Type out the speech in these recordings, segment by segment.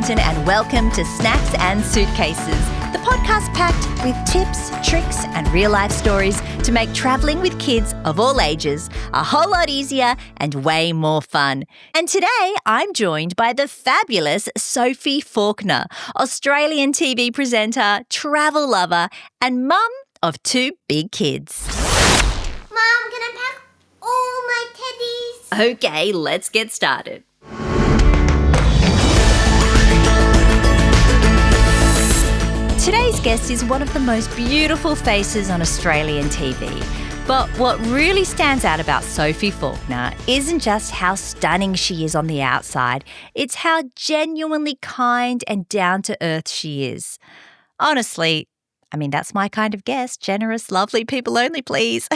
Stanton and welcome to Snacks and Suitcases, the podcast packed with tips, tricks and real-life stories to make travelling with kids of all ages a whole lot easier and way more fun. And today I'm joined by the fabulous Sophie Falkiner, Australian TV presenter, travel lover and mum of two big kids. Mom, can I pack all my teddies? Okay, let's get started. Today's guest is one of the most beautiful faces on Australian TV. But what really stands out about Sophie Falkiner isn't just how stunning she is on the outside, it's how genuinely kind and down-to-earth she is. Honestly, that's my kind of guest. Generous, lovely, people only, please.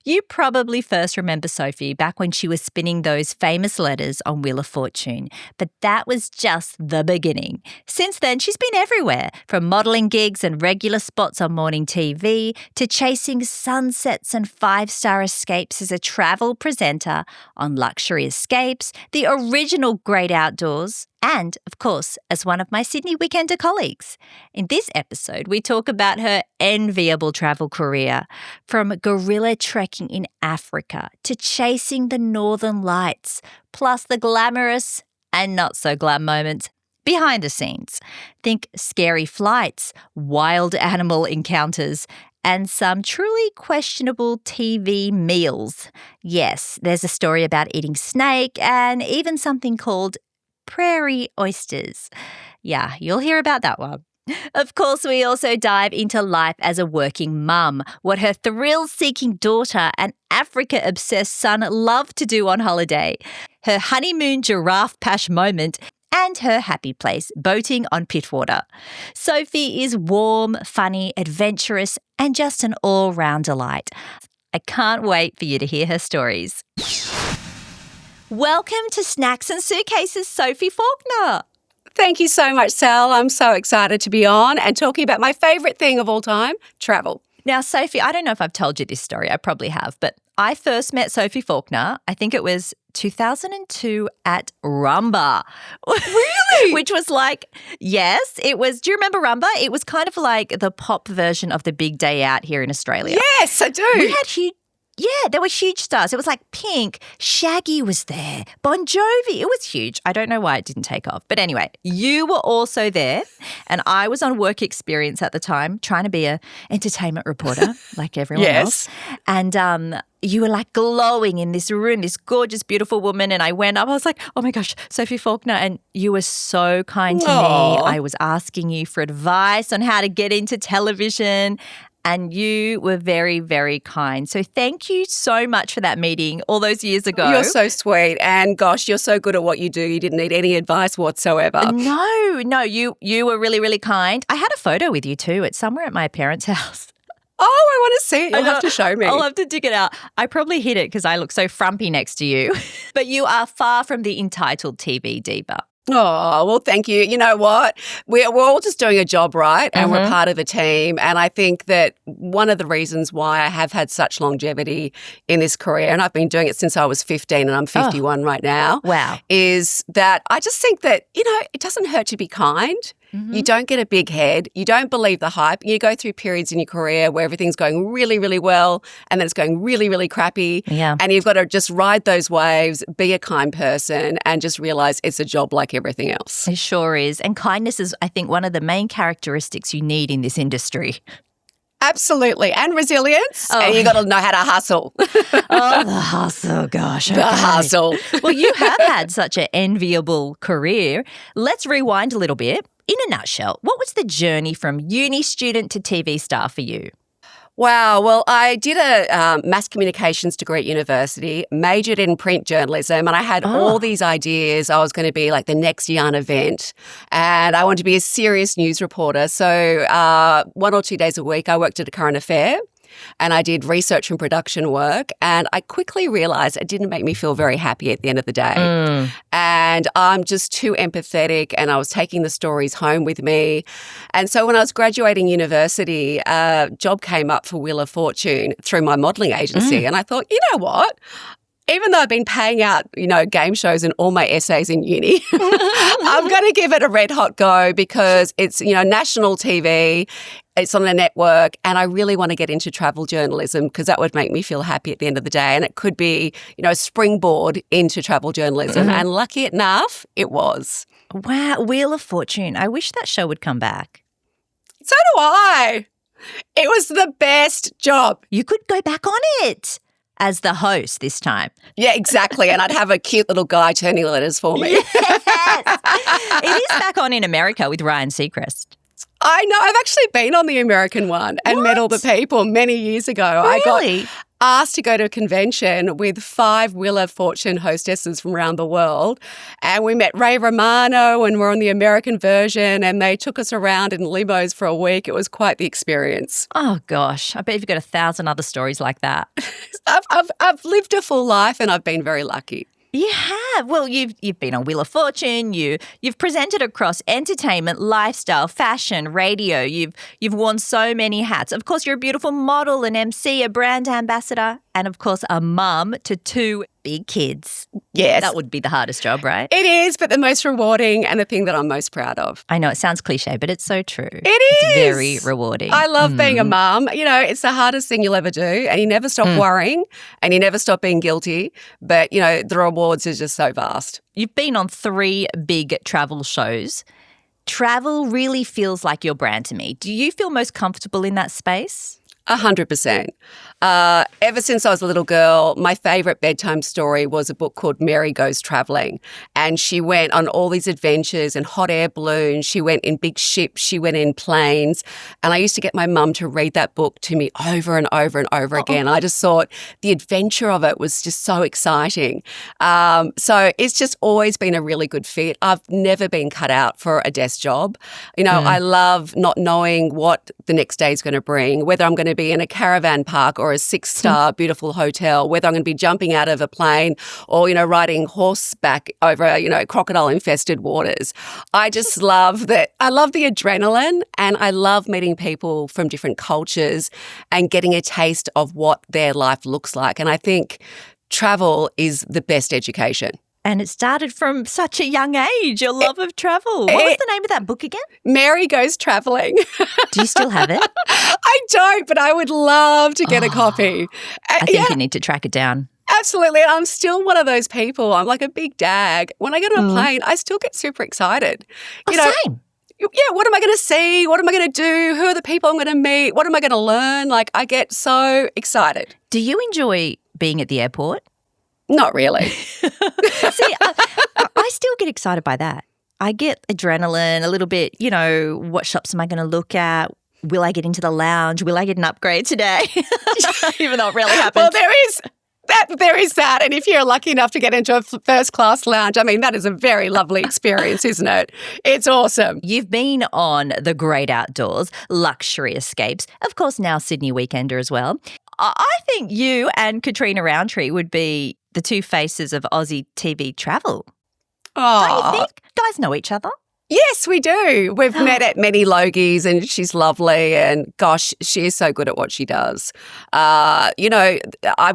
You probably first remember Sophie back when she was spinning those famous letters on Wheel of Fortune, but that was just the beginning. Since then, she's been everywhere, from modelling gigs and regular spots on morning TV to chasing sunsets and five-star escapes as a travel presenter on Luxury Escapes, the original Great Outdoors, and, of course, as one of my Sydney Weekender colleagues. In this episode, we talk about her enviable travel career, from gorilla trekking in Africa to chasing the Northern Lights, plus the glamorous and not so glam moments behind the scenes. Think scary flights, wild animal encounters, and some truly questionable TV meals. Yes, there's a story about eating snake and even something called prairie oysters. Yeah, you'll hear about that one. Of course, we also dive into life as a working mum, what her thrill-seeking daughter and Africa-obsessed son love to do on holiday, her honeymoon giraffe pashed moment, and her happy place, boating on Pittwater. Sophie is warm, funny, adventurous, and just an all-round delight. I can't wait for you to hear her stories. Welcome to Snacks and Suitcases, Sophie Falkiner. Thank you so much, Sal. I'm so excited to be on and talking about my favourite thing of all time, travel. Now, Sophie, I don't know if I've told you this story. I probably have, but I first met Sophie Falkiner, I think it was 2002 at Rumba. Really? Which was like, yes, it was. Do you remember Rumba? It was kind of like the pop version of the Big Day Out here in Australia. Yes, I do. We had there were huge stars. It was like Pink, Shaggy was there, Bon Jovi. It was huge. I don't know why it didn't take off. But anyway, you were also there and I was on work experience at the time trying to be an entertainment reporter like everyone else. And you were like glowing in this room, this gorgeous, beautiful woman. And I went up, I was like, oh my gosh, Sophie Falkiner. And you were so kind to me. I was asking you for advice on how to get into television. And you were very, very kind. So thank you so much for that meeting all those years ago. You're so sweet. And gosh, you're so good at what you do. You didn't need any advice whatsoever. No, you were really, really kind. I had a photo with you too. It's somewhere at my parents' house. Oh, I want to see it. You'll have to show me. I'll have to dig it out. I probably hid it because I look so frumpy next to you. But you are far from the entitled TV diva. Oh, well, thank you. You know what? We're all just doing a job, right? And we're part of a team. And I think that one of the reasons why I have had such longevity in this career, and I've been doing it since I was 15 and I'm 51 right now. Wow. Is that I just think that, it doesn't hurt to be kind. You don't get a big head. You don't believe the hype. You go through periods in your career where everything's going really, really well and then it's going really, really crappy. Yeah. And you've got to just ride those waves, be a kind person and just realise it's a job like everything else. It sure is. And kindness is, I think, one of the main characteristics you need in this industry. Absolutely. And resilience. Oh. And you got to know how to hustle. Oh, the hustle, gosh. The hustle. Well, you have had such an enviable career. Let's rewind a little bit. In a nutshell, what was the journey from uni student to TV star for you? Wow. Well, I did a mass communications degree at university, majored in print journalism, and I had all these ideas. I was going to be like the next Yarn event, and I wanted to be a serious news reporter. So 1 or 2 days a week, I worked at a current affair. And I did research and production work, and I quickly realised it didn't make me feel very happy at the end of the day. And I'm just too empathetic, and I was taking the stories home with me. And so when I was graduating university, a job came up for Wheel of Fortune through my modelling agency, and I thought, you know what? even though I've been paying out, game shows and all my essays in uni, I'm going to give it a red hot go because it's, national TV. It's on a network, and I really want to get into travel journalism because that would make me feel happy at the end of the day. And it could be, a springboard into travel journalism. And lucky enough, it was. Wow, Wheel of Fortune. I wish that show would come back. So do I. It was the best job. You could go back on it as the host this time. Yeah, exactly. And I'd have a cute little guy turning letters for me. Yes. It is back on in America with Ryan Seacrest. I know. I've actually been on the American one and met all the people many years ago. Really? I got asked to go to a convention with 5 Wheel of Fortune hostesses from around the world. And we met Ray Romano and we're on the American version and they took us around in limos for a week. It was quite the experience. Oh, gosh. I bet you've got 1,000 other stories like that. I've lived a full life and I've been very lucky. You have. Well, you've been on Wheel of Fortune. You've presented across entertainment, lifestyle, fashion, radio. You've worn so many hats. Of course, you're a beautiful model, an MC, a brand ambassador, and of course, a mum to 2 big kids. Yes. That would be the hardest job, right? It is, but the most rewarding and the thing that I'm most proud of. I know it sounds cliche, but it's so true. It is. It's very rewarding. I love being a mum. It's the hardest thing you'll ever do and you never stop worrying and you never stop being guilty. But, the rewards are just so vast. You've been on 3 big travel shows. Travel really feels like your brand to me. Do you feel most comfortable in that space? 100%. Ever since I was a little girl, my favourite bedtime story was a book called Mary Goes Travelling. And she went on all these adventures in hot air balloons. She went in big ships. She went in planes. And I used to get my mum to read that book to me over and over and over again. I just thought the adventure of it was just so exciting. So it's just always been a really good fit. I've never been cut out for a desk job. I love not knowing what the next day is going to bring, whether I'm going to be in a caravan park or a 6-star beautiful hotel, whether I'm going to be jumping out of a plane or, riding horseback over, crocodile-infested waters. I just love that. I love the adrenaline and I love meeting people from different cultures and getting a taste of what their life looks like. And I think travel is the best education. And it started from such a young age, your love of travel. What was the name of that book again? Mary Goes Travelling. Do you still have it? I don't, but I would love to get a copy. I think you need to track it down. Absolutely. I'm still one of those people. I'm like a big dag. When I get on a plane, I still get super excited. Same. Yeah, what am I going to see? What am I going to do? Who are the people I'm going to meet? What am I going to learn? Like, I get so excited. Do you enjoy being at the airport? Not really. See, I still get excited by that. I get adrenaline a little bit, what shops am I going to look at? Will I get into the lounge? Will I get an upgrade today? Even though it rarely happens. Well, there is that. And if you're lucky enough to get into a first-class lounge, that is a very lovely experience, isn't it? It's awesome. You've been on the great outdoors, luxury escapes, of course now Sydney Weekender as well. I think you and Katrina Roundtree would be the 2 faces of Aussie TV travel. Oh, don't you think? Guys know each other. Yes, we do. We've met at many Logies and she's lovely and gosh, she is so good at what she does. I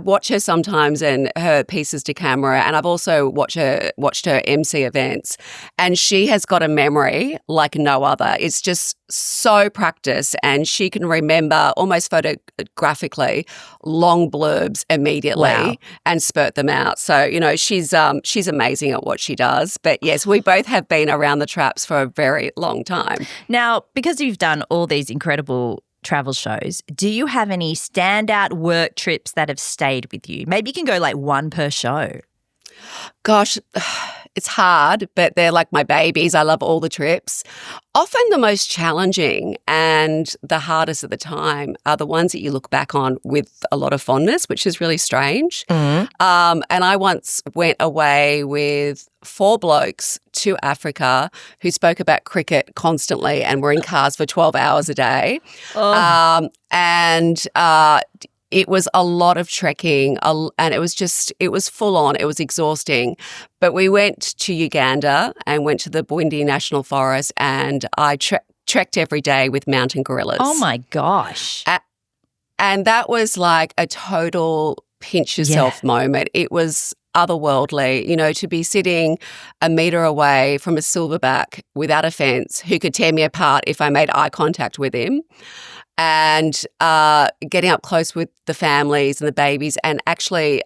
watch her sometimes and her pieces to camera and I've also watched her MC events and she has got a memory like no other. It's just so practiced and she can remember almost photographically long blurbs immediately and spurt them out. So, she's amazing at what she does. But yes, we both have been around the traps for a very long time. Now, because you've done all these incredible travel shows, do you have any standout work trips that have stayed with you? Maybe you can go like 1 per show. Gosh, it's hard, but they're like my babies. I love all the trips. Often the most challenging and the hardest at the time are the ones that you look back on with a lot of fondness, which is really strange. And I once went away with 4 blokes to Africa who spoke about cricket constantly and were in cars for 12 hours a day. It was a lot of trekking and it was full on. It was exhausting. But we went to Uganda and went to the Bwindi National Forest and I trekked every day with mountain gorillas. Oh, my gosh. And that was like a total pinch yourself moment. It was otherworldly, to be sitting a metre away from a silverback without a fence who could tear me apart if I made eye contact with him, and getting up close with the families and the babies, and actually,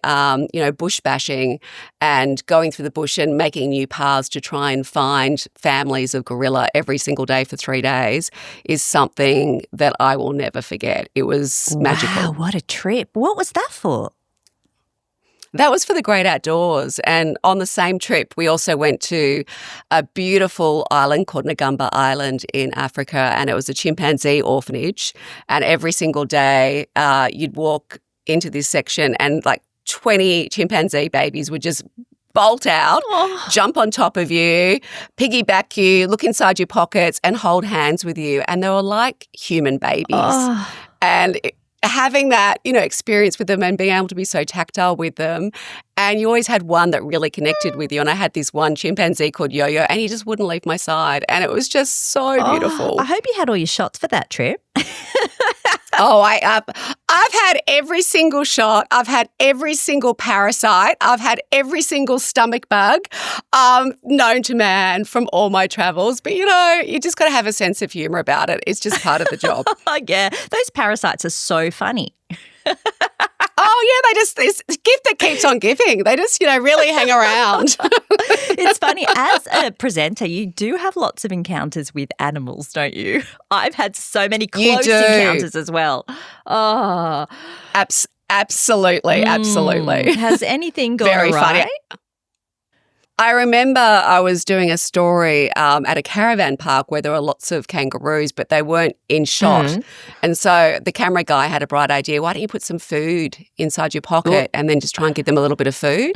bush bashing and going through the bush and making new paths to try and find families of gorilla every single day for 3 days is something that I will never forget. It was magical. Wow, what a trip. What was that for? That was for the great outdoors. And on the same trip, we also went to a beautiful island called Ngamba Island in Africa, and it was a chimpanzee orphanage. And every single day you'd walk into this section and like 20 chimpanzee babies would just bolt out, jump on top of you, piggyback you, look inside your pockets and hold hands with you. And they were like human babies. And having that, experience with them and being able to be so tactile with them. And you always had one that really connected with you. And I had this one chimpanzee called Yo-Yo, and he just wouldn't leave my side. And it was just so beautiful. I hope you had all your shots for that trip. I've had every single shot. I've had every single parasite. I've had every single stomach bug known to man from all my travels. But, you just got to have a sense of humour about it. It's just part of the job. Yeah, those parasites are so funny. It's a gift that keeps on giving. They just, really hang around. It's funny. As a presenter, you do have lots of encounters with animals, don't you? I've had so many close encounters as well. Oh. Absolutely. Has anything gone Very awry? funny. I remember I was doing a story at a caravan park where there were lots of kangaroos, but they weren't in shot. And so the camera guy had a bright idea. Why don't you put some food inside your pocket and then just try and give them a little bit of food?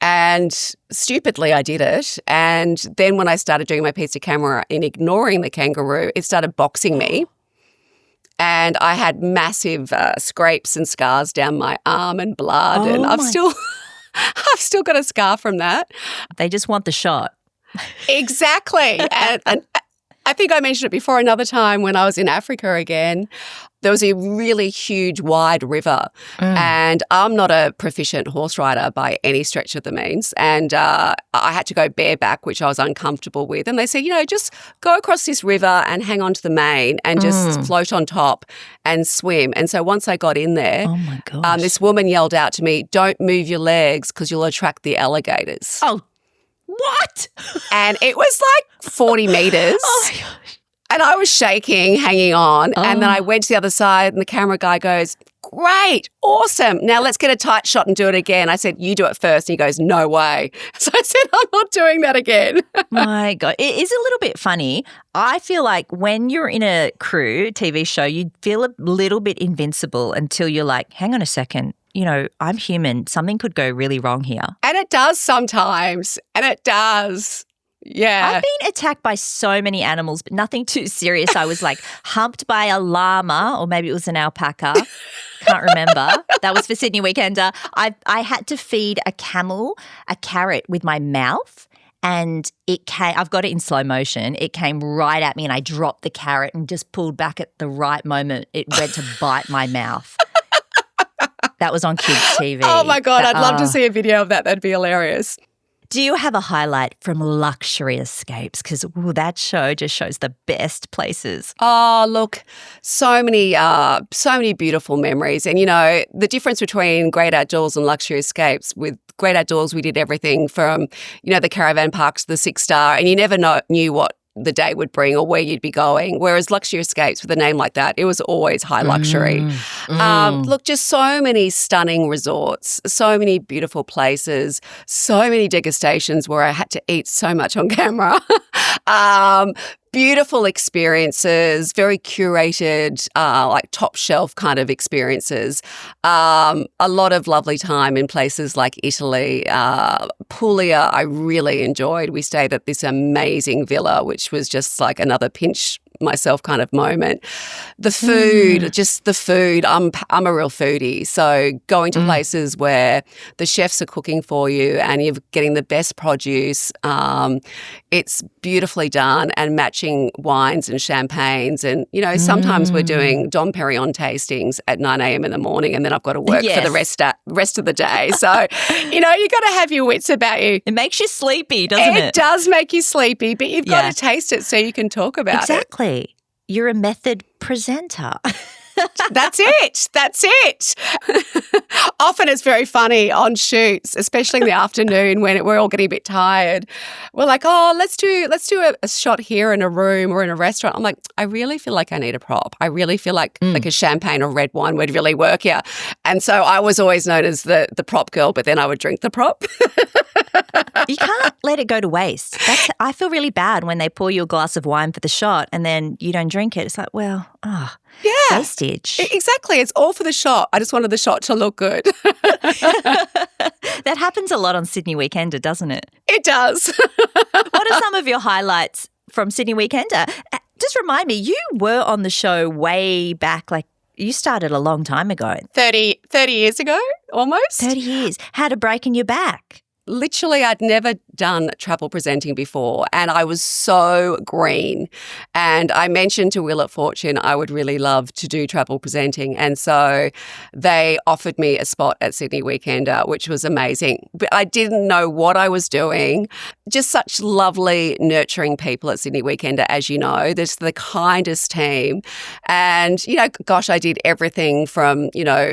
And stupidly, I did it. And then when I started doing my piece of camera in ignoring the kangaroo, it started boxing me. And I had massive scrapes and scars down my arm and blood. And I've still got a scar from that. They just want the shot. Exactly. and I think I mentioned it before another time when I was in Africa again. There was a really huge, wide river, and I'm not a proficient horse rider by any stretch of the means, and I had to go bareback, which I was uncomfortable with. And they said, just go across this river and hang on to the mane and just float on top and swim. And so once I got in there, oh my gosh, this woman yelled out to me, "Don't move your legs because you'll attract the alligators." Oh, what? And it was like 40 metres. Oh my gosh. And I was shaking, hanging on. And then I went to the other side and the camera guy goes, "Great, awesome. Now let's get a tight shot and do it again." I said, "You do it first." And he goes, "No way." So I said, "I'm not doing that again." My God. It is a little bit funny. I feel like when you're in a crew TV show, you feel a little bit invincible until you're like, hang on a second. I'm human. Something could go really wrong here. And it does sometimes. And it does. Yeah. I've been attacked by so many animals, but nothing too serious. I was like humped by a llama, or maybe it was an alpaca. Can't remember. That was for Sydney Weekender. I had to feed a camel a carrot with my mouth, and it came. I've got it in slow motion. It came right at me, and I dropped the carrot and just pulled back at the right moment. It went to bite my mouth. That was on kids' TV. Oh my God, I'd love to see a video of that. That'd be hilarious. Do you have a highlight from Luxury Escapes? Because that show just shows the best places. Oh, look, so many beautiful memories. And, the difference between Great Outdoors and Luxury Escapes, with Great Outdoors, we did everything from, the caravan parks to the 6-star, and you never knew what the day would bring or where you'd be going. Whereas Luxury Escapes, with a name like that, it was always high luxury. Look, just so many stunning resorts, so many beautiful places, so many degustations where I had to eat so much on camera. Beautiful experiences, very curated, like top shelf kind of experiences. A lot of lovely time in places like Italy. Puglia, I really enjoyed. We stayed at this amazing villa, which was just like another pinch myself kind of moment. The food, just the food. I'm a real foodie. So going to places where the chefs are cooking for you and you're getting the best produce, it's beautifully done, and matching wines and champagnes. And, you know, sometimes we're doing Dom Perignon tastings at 9 a.m. in the morning, and then I've got to work for the rest of the day. So, you know, you've got to have your wits about you. It makes you sleepy, doesn't it? It does make you sleepy, but you've got to taste it so you can talk about it. Exactly. You're a method presenter. That's it. Often it's very funny on shoots, especially in the afternoon when we're all getting a bit tired. We're like, oh, let's do a shot here in a room or in a restaurant. I'm like, I really feel like I need a prop. I really feel like a champagne or red wine would really work here. And so I was always known as the prop girl, but then I would drink the prop. You can't let it go to waste. I feel really bad when they pour you a glass of wine for the shot and then you don't drink it. It's like, well, wastage. Exactly. It's all for the shot. I just wanted the shot to look good. That happens a lot on Sydney Weekender, doesn't it? It does. What are some of your highlights from Sydney Weekender? Just remind me, you were on the show way back, like you started a long time ago. 30 years ago, almost. 30 years. Had a break in your back. Literally, I'd never done travel presenting before, and I was so green. And I mentioned to Will at Fortune I would really love to do travel presenting, and so they offered me a spot at Sydney Weekender, which was amazing. But I didn't know what I was doing. Just such lovely, nurturing people at Sydney Weekender, as you know. There's the kindest team, and you know, gosh, I did everything from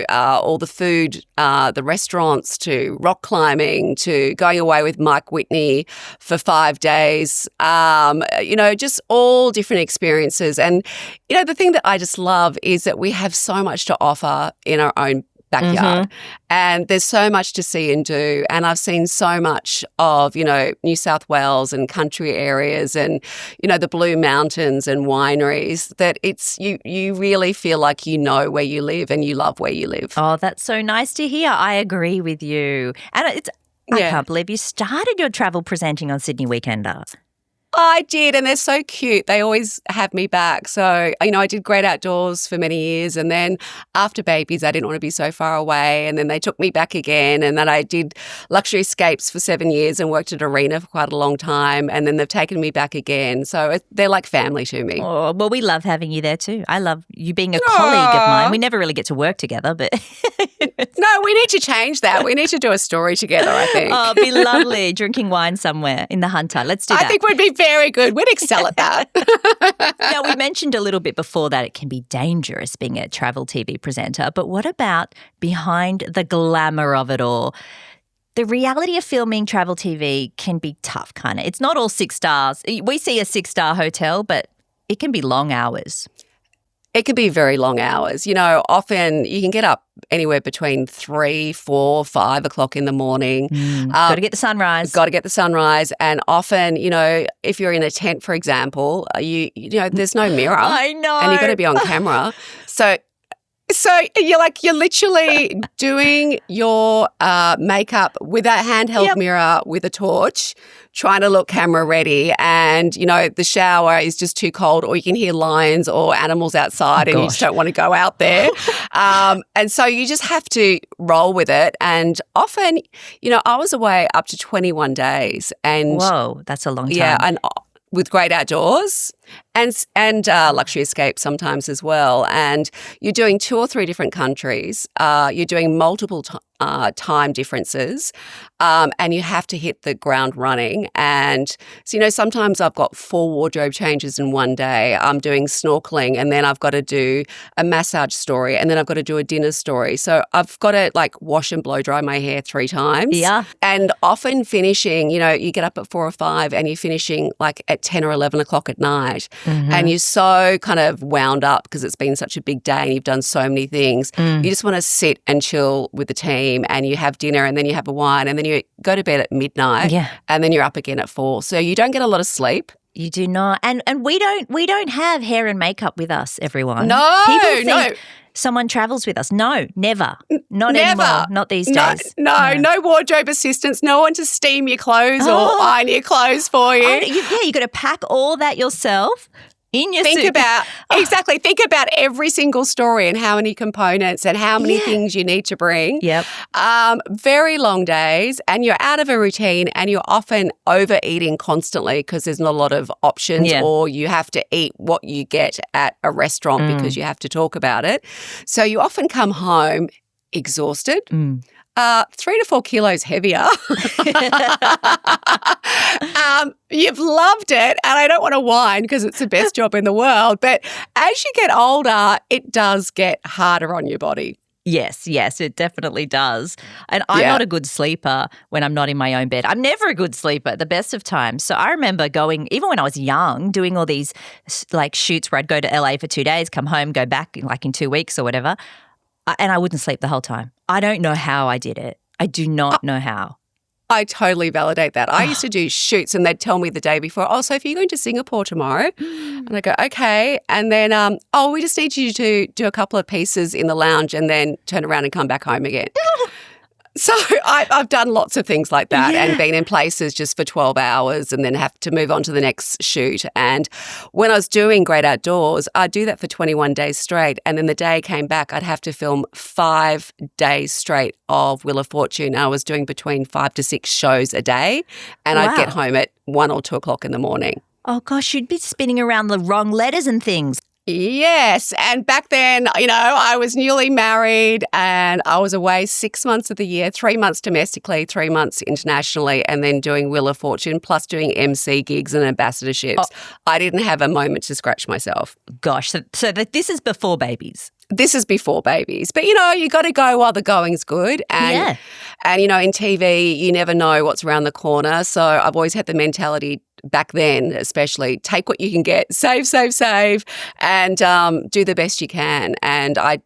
all the food, the restaurants, to rock climbing, to going away with Mike Whitney for 5 days, just all different experiences. And, you know, the thing that I just love is that we have so much to offer in our own backyard. And there's so much to see and do. And I've seen so much of, New South Wales and country areas and, the Blue Mountains and wineries that it's you really feel like you know where you live and you love where you live. Oh, that's so nice to hear. I agree with you. And I can't believe you started your travel presenting on Sydney Weekender. I did, and they're so cute. They always have me back. So, I did Great Outdoors for many years, and then after babies, I didn't want to be so far away, and then they took me back again, and then I did Luxury Escapes for 7 years and worked at Arena for quite a long time, and then they've taken me back again. So they're like family to me. Oh, well, we love having you there too. I love you being a colleague of mine. We never really get to work together, but... No, we need to change that. We need to do a story together, I think. Oh, it'd be lovely drinking wine somewhere in the Hunter. Let's do that. I think we'd be very good. We'd excel at that. Now, we mentioned a little bit before that it can be dangerous being a travel TV presenter, but what about behind the glamour of it all? The reality of filming travel TV can be tough, kind of. It's not all 6 stars. We see a 6-star hotel, but it can be long hours. It can be very long hours. Often you can get up anywhere between 3, 4, 5 o'clock in the morning. Got to get the sunrise. And often, if you're in a tent, for example, there's no mirror. I know. And you've got to be on camera. So you're literally doing your makeup with a handheld mirror with a torch, trying to look camera ready, and the shower is just too cold, or you can hear lions or animals outside, and you just don't want to go out there. And so you just have to roll with it. And often, I was away up to 21 days, and whoa, that's a long time. Yeah, and with Great Outdoors and Luxury Escape sometimes as well. And you're doing 2 or 3 different countries. You're doing multiple time differences, and you have to hit the ground running. And so, sometimes I've got 4 wardrobe changes in one day. I'm doing snorkeling, and then I've got to do a massage story, and then I've got to do a dinner story. So I've got to wash and blow dry my hair 3 times. Yeah. And often finishing, you get up at 4 or 5 and you're finishing at 10 or 11 o'clock at night. Mm-hmm. And you're so kind of wound up because it's been such a big day and you've done so many things. You just want to sit and chill with the team, and you have dinner, and then you have a wine, and then you go to bed at midnight, and then you're up again at 4. So you don't get a lot of sleep. You do not. And we don't have hair and makeup with us, everyone. No, People think someone travels with us. No, never. Not never. Anymore. Not these days. No wardrobe assistants, no one to steam your clothes or iron your clothes for you. You got to pack all that yourself. In your Think suit. about Think about every single story and how many components and how many things you need to bring. Yep. Very long days, and you're out of a routine, and you're often overeating constantly because there's not a lot of options, or you have to eat what you get at a restaurant because you have to talk about it. So you often come home exhausted. 3 to 4 kilos heavier. You've loved it, and I don't want to whine because it's the best job in the world, but as you get older, it does get harder on your body. Yes, it definitely does. And I'm not a good sleeper when I'm not in my own bed. I'm never a good sleeper at the best of times. So I remember going, even when I was young, doing all these like shoots where I'd go to LA for 2 days, come home, go back like in 2 weeks or whatever, and I wouldn't sleep the whole time. I don't know how I did it. I do not know how. I totally validate that. I used to do shoots and they'd tell me the day before, Sophie, you're going to Singapore tomorrow? And I go, okay. And then, we just need you to do a couple of pieces in the lounge and then turn around and come back home again. So I've done lots of things like that and been in places just for 12 hours and then have to move on to the next shoot. And when I was doing Great Outdoors, I'd do that for 21 days straight. And then the day came back, I'd have to film 5 days straight of Wheel of Fortune. I was doing between 5 to 6 shows a day, and I'd get home at 1 or 2 o'clock in the morning. Oh, gosh, you'd be spinning around the wrong letters and things. Yes. And back then, I was newly married and I was away 6 months of the year, 3 months domestically, 3 months internationally, and then doing Wheel of Fortune, plus doing MC gigs and ambassadorships. I didn't have a moment to scratch myself. Gosh, so this is before babies. This is before babies. But, you got to go while the going's good. And, in TV, you never know what's around the corner. So I've always had the mentality back then, especially, take what you can get, save, and do the best you can. And I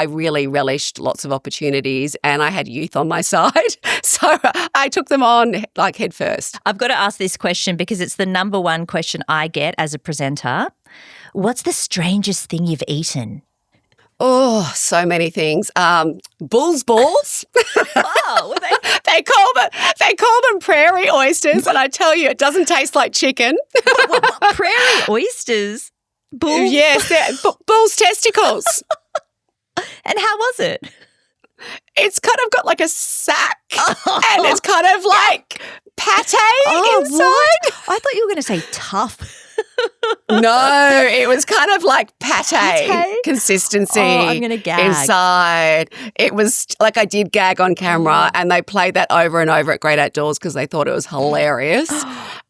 really relished lots of opportunities, and I had youth on my side. So I took them on like head first. I've got to ask this question because it's the number one question I get as a presenter. What's the strangest thing you've eaten? Oh, so many things. Bull's balls. Oh, they call them prairie oysters, and I tell you, it doesn't taste like chicken. what? Prairie oysters? Bulls? Yes, bull's testicles. And how was it? It's kind of got like a sack, and it's kind of like pate inside. What? I thought you were going to say tough. No, it was kind of like pate consistency. I'm going to gag. Inside. It was like I did gag on camera, and they played that over and over at Great Outdoors because they thought it was hilarious.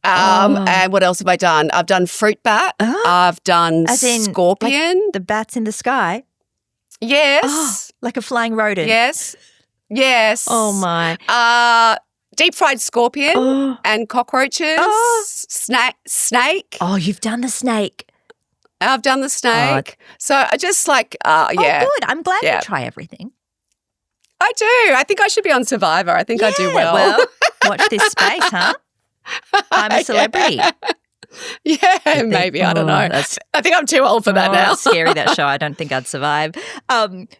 And what else have I done? I've done fruit bat. I've done scorpion. Like the bats in the sky? Yes. Like a flying rodent? Yes. Oh, my. Deep fried scorpion and cockroaches, snake. Oh, you've done the snake. I've done the snake. So I just like, Oh, good. I'm glad you try everything. I do. I think I should be on Survivor. I think I do well. Watch this space, huh? I'm a celebrity. Yeah, maybe. I don't know. I think I'm too old for that now. It's scary, that show. I don't think I'd survive.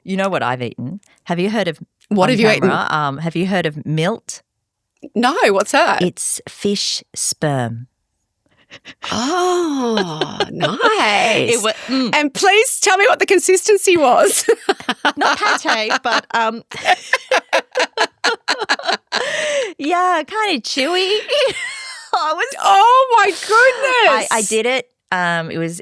You know what I've eaten? Have you heard of What have you eaten? Have you heard of milt? No, what's that? It's fish sperm. Oh, nice. And please tell me what the consistency was. Not pate, but yeah, kind of chewy. Oh my goodness! I did it.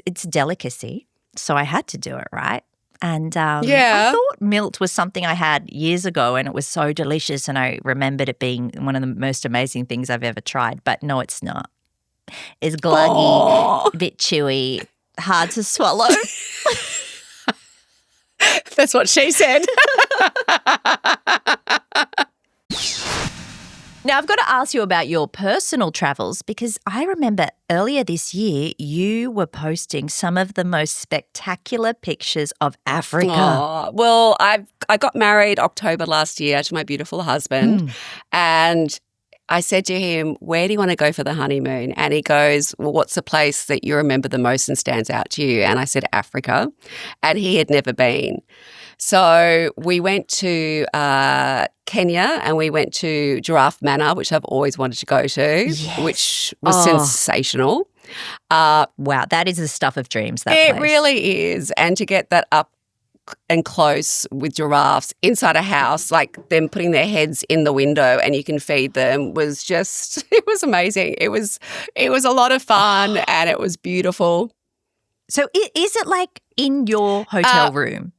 It's a delicacy, so I had to do it, right? And I thought milt was something I had years ago, and it was so delicious, and I remembered it being one of the most amazing things I've ever tried. But no, it's not. It's gluggy, a bit chewy, hard to swallow. That's what she said. Now, I've got to ask you about your personal travels because I remember earlier this year you were posting some of the most spectacular pictures of Africa. Oh, well, I got married October last year to my beautiful husband, and I said to him, where do you want to go for the honeymoon? And he goes, well, what's the place that you remember the most and stands out to you? And I said, Africa. And he had never been. So we went to Kenya, and we went to Giraffe Manor, which I've always wanted to go to, which was sensational. Wow, that is the stuff of dreams, that It place. really is. And to get that up and close with giraffes inside a house, like them putting their heads in the window and you can feed them was just, it was amazing. It was a lot of fun and it was beautiful. So is it like in your hotel room?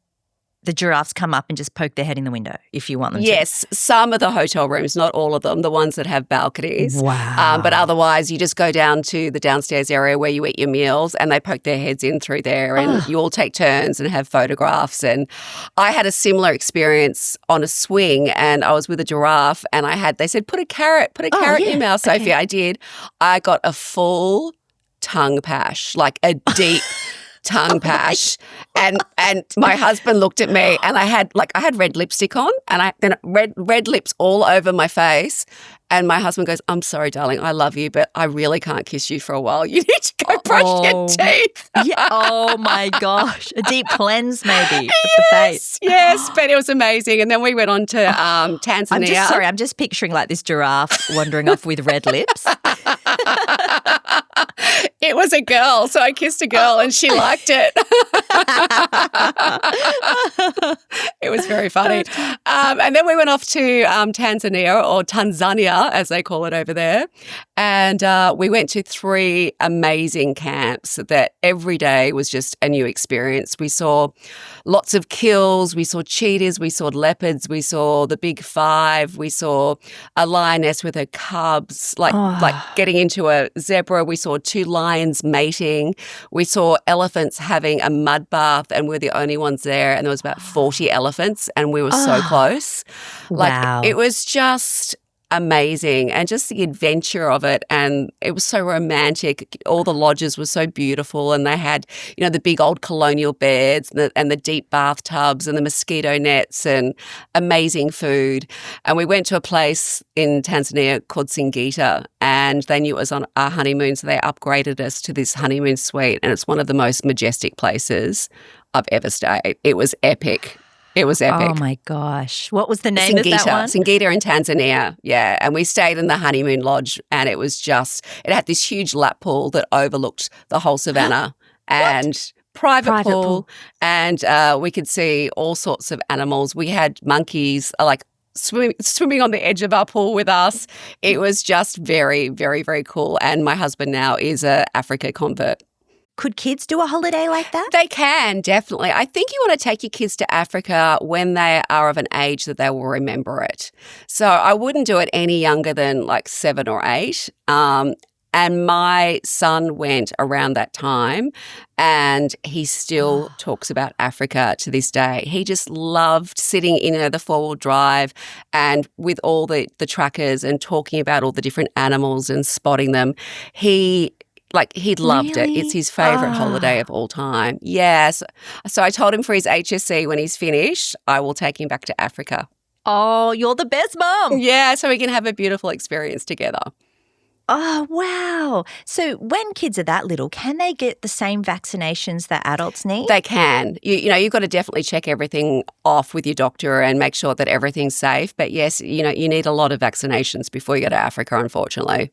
The giraffes come up and just poke their head in the window if you want them to? Yes, some of the hotel rooms, not all of them, the ones that have balconies. Wow. But otherwise, you just go down to the downstairs area where you eat your meals and they poke their heads in through there and you all take turns and have photographs. And I had a similar experience on a swing and I was with a giraffe and they said, put a carrot in your mouth, Sophie. Okay. I did. I got a full tongue pash, like a deep tongue pash. And my husband looked at me and I had red lipstick on and then red lips all over my face. And my husband goes, I'm sorry, darling, I love you, but I really can't kiss you for a while. You need to go brush your teeth. Yeah. Oh, my gosh. A deep cleanse maybe of the face. Yes, but it was amazing. And then we went on to Tanzania. I'm just picturing like this giraffe wandering off with red lips. It was a girl, so I kissed a girl and she liked it. It was very funny. And then we went off to Tanzania, as they call it over there. And we went to 3 amazing camps that every day was just a new experience. We saw lots of kills. We saw cheetahs. We saw leopards. We saw the big 5. We saw a lioness with her cubs, like getting into a zebra. We saw 2 lions mating. We saw elephants having a mud bath and we're the only ones there. And there was about 40 elephants and we were so close. Wow. It was just amazing and just the adventure of it, and it was so romantic. All the lodges were so beautiful and they had, the big old colonial beds and the deep bathtubs and the mosquito nets and amazing food. And we went to a place in Tanzania called Singita and they knew it was on our honeymoon, so they upgraded us to this honeymoon suite, and it's one of the most majestic places I've ever stayed. It was epic. It was epic. Oh, my gosh. What was the name of that one? Singita in Tanzania, yeah. And we stayed in the honeymoon lodge and it had this huge lap pool that overlooked the whole savannah and private pool. And we could see all sorts of animals. We had monkeys swimming on the edge of our pool with us. It was just very, very, very cool. And my husband now is an Africa convert. Could kids do a holiday like that? They can, definitely. I think you want to take your kids to Africa when they are of an age that they will remember it. So I wouldn't do it any younger than like 7 or 8. And my son went around that time and he still talks about Africa to this day. He just loved sitting in the 4-wheel drive and with all the trackers and talking about all the different animals and spotting them. He loved it. It's his favourite holiday of all time. Yes. So I told him for his HSC when he's finished, I will take him back to Africa. Oh, you're the best mum. Yeah, so we can have a beautiful experience together. Oh, wow. So when kids are that little, can they get the same vaccinations that adults need? They can. You've got to definitely check everything off with your doctor and make sure that everything's safe. But yes, you need a lot of vaccinations before you go to Africa, unfortunately.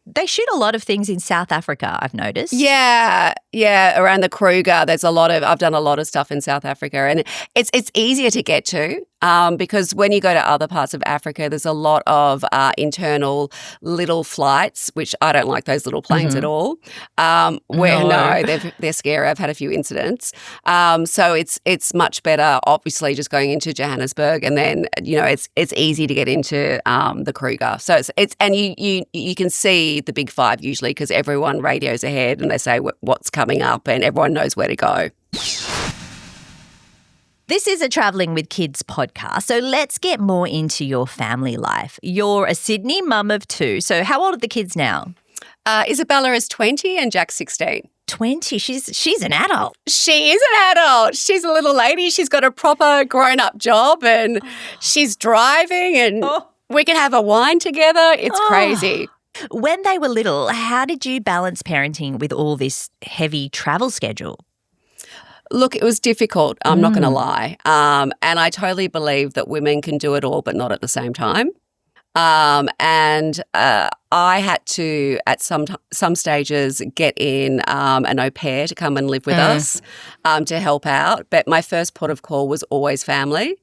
They shoot a lot of things in South Africa, I've noticed. Yeah, around the Kruger. I've done a lot of stuff in South Africa, and it's easier to get to because when you go to other parts of Africa, there's a lot of internal little flights, which I don't like those little planes at all. They're scary. I've had a few incidents. So it's much better, obviously, just going into Johannesburg, and then it's easy to get into the Kruger. So it's and you can see the big 5 usually because everyone radios ahead and they say what's coming up and everyone knows where to go. This is a Travelling with Kids podcast, so let's get more into your family life. You're a Sydney mum of 2. So how old are the kids now? Isabella is 20 and Jack's 16. 20. She's an adult. She is an adult. She's a little lady. She's got a proper grown-up job and she's driving and we can have a wine together. It's crazy. When they were little, how did you balance parenting with all this heavy travel schedule? Look, it was difficult. I'm not going to lie. And I totally believe that women can do it all, but not at the same time. And I had to, at some stages, get in an au pair to come and live with us to help out. But my first port of call was always family.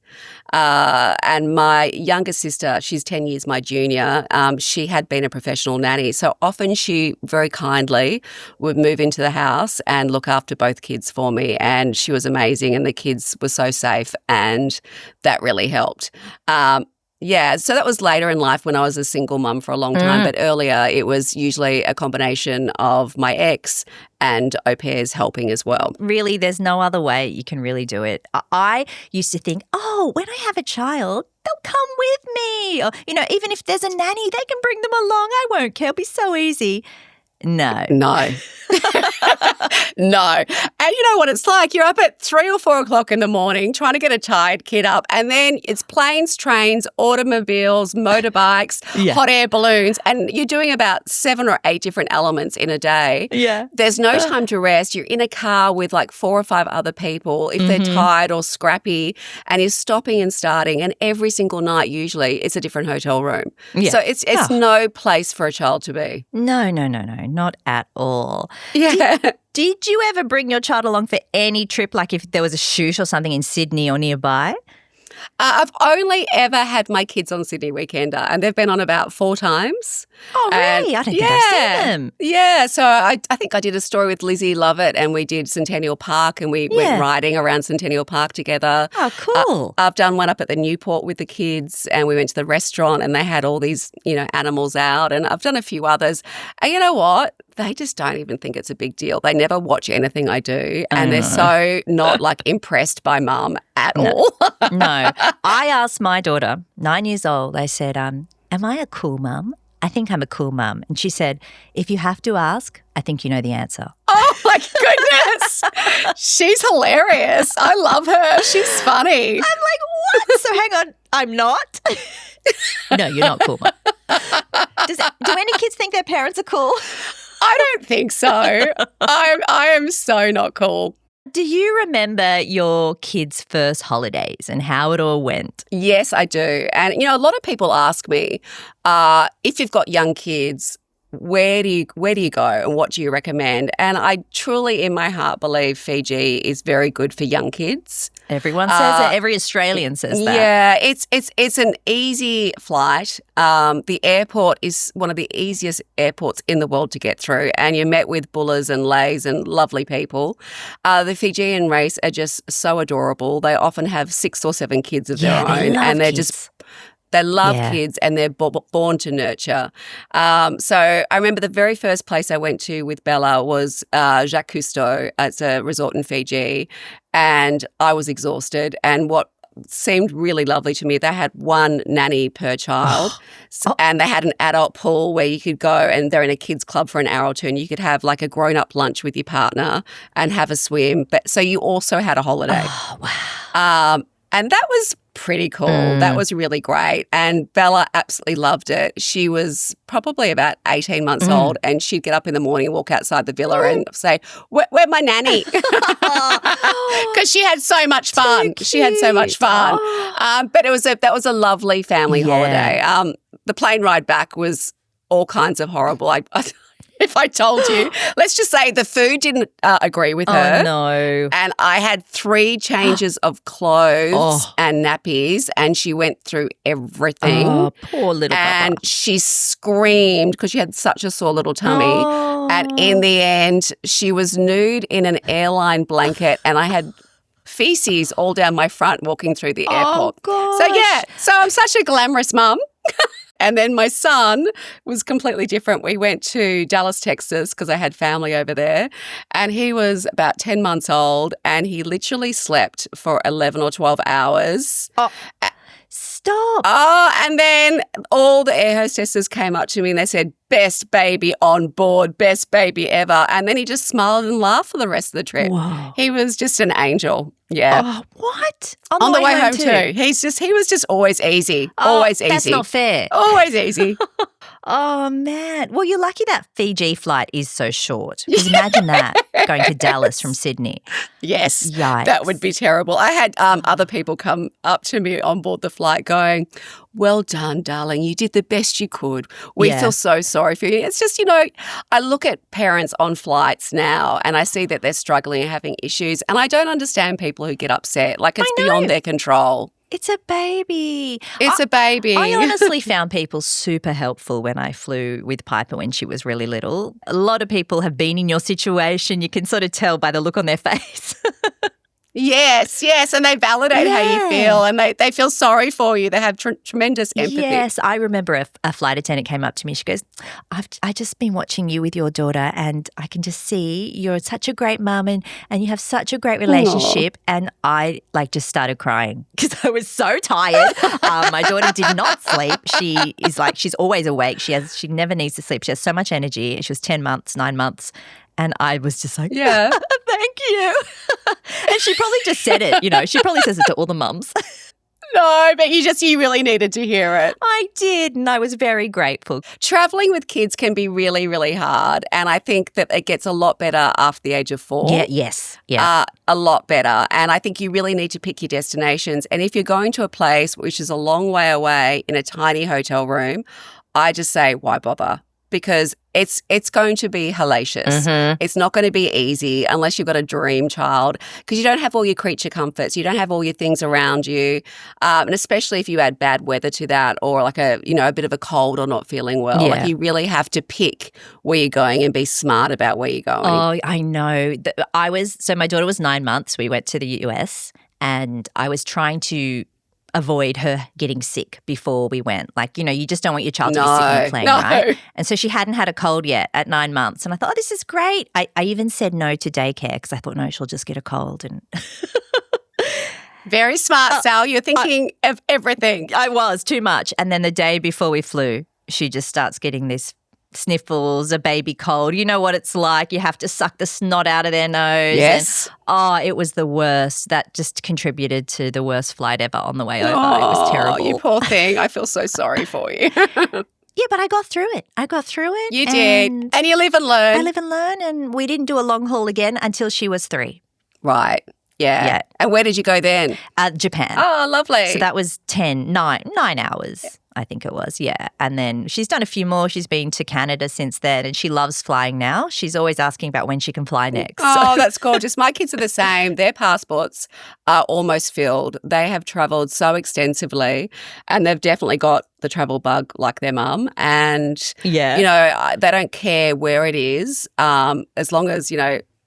And my younger sister, she's 10 years my junior, she had been a professional nanny. So often she very kindly would move into the house and look after both kids for me. And she was amazing and the kids were so safe and that really helped. Yeah, so that was later in life when I was a single mum for a long time. But earlier it was usually a combination of my ex and au pairs helping as well. Really, there's no other way you can really do it. I used to think, oh, when I have a child, they'll come with me. Or, even if there's a nanny, they can bring them along. I won't care. It'll be so easy. No. No. No. And you know what it's like? You're up at 3 or 4 o'clock in the morning trying to get a tired kid up, and then it's planes, trains, automobiles, motorbikes, hot air balloons, and you're doing about 7 or 8 different elements in a day. Yeah. There's no time to rest. You're in a car with like 4 or 5 other people if they're tired or scrappy, and you're stopping and starting, and every single night usually it's a different hotel room. Yeah. So it's no place for a child to be. No, not at all. Yeah. Did you ever bring your child along for any trip, like if there was a shoot or something in Sydney or nearby? I've only ever had my kids on Sydney Weekender, and they've been on about 4 times. Oh, really? I don't think I've seen them. Yeah, so I think I did a story with Lizzie Lovett, and we did Centennial Park, and we went riding around Centennial Park together. Oh, cool. I've done one up at the Newport with the kids, and we went to the restaurant, and they had all these, animals out, and I've done a few others. And you know what? They just don't even think it's a big deal. They never watch anything I do, and they're so not like impressed by mum at all. No. I asked my daughter, 9 years old, I said, am I a cool mum? I think I'm a cool mum. And she said, if you have to ask, I think you know the answer. Oh, my goodness. She's hilarious. I love her. She's funny. I'm like, what? So hang on, I'm not? No, you're not cool, Mum. Do any kids think their parents are cool? I don't think so. I am so not cool. Do you remember your kids' first holidays and how it all went? Yes, I do. And, a lot of people ask me, if you've got young kids, where do you go and what do you recommend? And I truly in my heart believe Fiji is very good for young kids. Everyone says it. Every Australian says that. Yeah, it's an easy flight. The airport is one of the easiest airports in the world to get through, and you're met with bullas and lays and lovely people. The Fijian race are just so adorable. They often have 6 or 7 kids of their own, and they're kids. They love kids and they're born to nurture. So I remember the very first place I went to with Bella was Jacques Cousteau. It's a resort in Fiji, and I was exhausted. And what seemed really lovely to me, they had 1 nanny per child and they had an adult pool where you could go, and they're in a kids club for an hour or two, and you could have like a grown-up lunch with your partner and have a swim. But so you also had a holiday. Oh, wow. And that was pretty cool. That was really great. And Bella absolutely loved it. She was probably about 18 months old, and she'd get up in the morning, walk outside the villa and say, where's my nanny? Because she had so much fun. She had so much fun. But that was a lovely family holiday. The plane ride back was all kinds of horrible. If I told you, let's just say the food didn't agree with her. Oh, no. And I had 3 changes of clothes and nappies, and she went through everything. Oh, poor little And papa. she screamed because she had such a sore little tummy. Oh. And in the end, she was nude in an airline blanket, and I had feces all down my front walking through the airport. Oh, gosh. So I'm such a glamorous mum. And then my son was completely different. We went to Dallas, Texas, because I had family over there. And he was about 10 months old, and he literally slept for 11 or 12 hours. Oh, stop. Oh, and then all the air hostesses came up to me and they said, best baby on board, best baby ever. And then he just smiled and laughed for the rest of the trip. Whoa. He was just an angel. Yeah. Oh, what? On the way home too. He was just always easy. Always easy. That's not fair. Always easy. Oh, man. Well, you're lucky that Fiji flight is so short. Because imagine that, going to Dallas from Sydney. Yes. Yikes. That would be terrible. I had other people come up to me on board the flight going, well done, darling. You did the best you could. We Yeah. feel so sorry for you. It's just, I look at parents on flights now and I see that they're struggling and having issues. And I don't understand people who get upset. Like, it's I know. beyond their control. It's a baby. It's a baby. I honestly found people super helpful when I flew with Piper when she was really little. A lot of people have been in your situation. You can sort of tell by the look on their face. Yes, and they validate how you feel and they feel sorry for you. They have tremendous empathy. Yes, I remember a flight attendant came up to me. She goes, I just been watching you with your daughter and I can just see you're such a great mum and you have such a great relationship. Aww. And I just started crying because I was so tired. My daughter did not sleep. She's always awake. She never needs to sleep. She has so much energy. She was 9 months. And I was just like, yeah, thank you. And she probably just said it, she probably says it to all the mums. No, but you really needed to hear it. I did, and I was very grateful. Traveling with kids can be really, really hard, and I think that it gets a lot better after the age of 4. Yeah. A lot better, and I think you really need to pick your destinations. And if you're going to a place which is a long way away in a tiny hotel room, I just say, why bother? Because it's going to be hellacious. Mm-hmm. It's not going to be easy unless you've got a dream child because you don't have all your creature comforts. You don't have all your things around you. And especially if you add bad weather to that or like a bit of a cold or not feeling well. Yeah. Like you really have to pick where you're going and be smart about where you're going. Oh, I know. So my daughter was 9 months. We went to the US and I was trying to avoid her getting sick before we went. You just don't want your child to be sick on the plane, right? And so she hadn't had a cold yet at 9 months. And I thought, this is great. I even said no to daycare because I thought, no, she'll just get a cold. And Very smart, Sal. You're thinking of everything. I was, too much. And then the day before we flew, she just starts getting this sniffles, a baby cold. You know what it's like. You have to suck the snot out of their nose. Yes. And, it was the worst. That just contributed to the worst flight ever on the way over. It was terrible. You poor thing. I feel so sorry for you. Yeah, but I got through it. You did. And you live and learn. I live and learn, and we didn't do a long haul again until she was 3. Right. Yeah. And where did you go then? Japan. Oh, lovely. So that was 9 hours. I think it was, yeah. And then she's done a few more. She's been to Canada since then and she loves flying now. She's always asking about when she can fly next. Oh, that's gorgeous. My kids are the same. Their passports are almost filled. They have travelled so extensively and they've definitely got the travel bug like their mum. And, they don't care where it is as long as,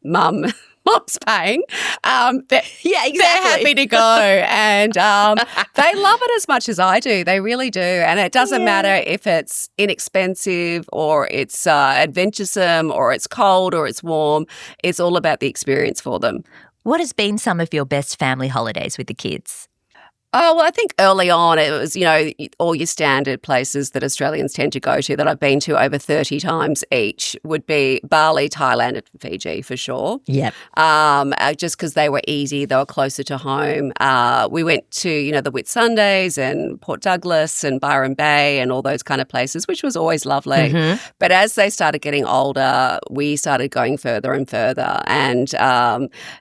mum's paying. They're happy to go and they love it as much as I do. They really do. And it doesn't matter if it's inexpensive or it's adventuresome or it's cold or it's warm. It's all about the experience for them. What has been some of your best family holidays with the kids? Oh, well, I think early on it was, all your standard places that Australians tend to go to that I've been to over 30 times each would be Bali, Thailand and Fiji for sure. Yep. Just because they were easy, they were closer to home. We went to, the Whitsundays and Port Douglas and Byron Bay and all those kind of places, which was always lovely. Mm-hmm. But as they started getting older, we started going further and further. And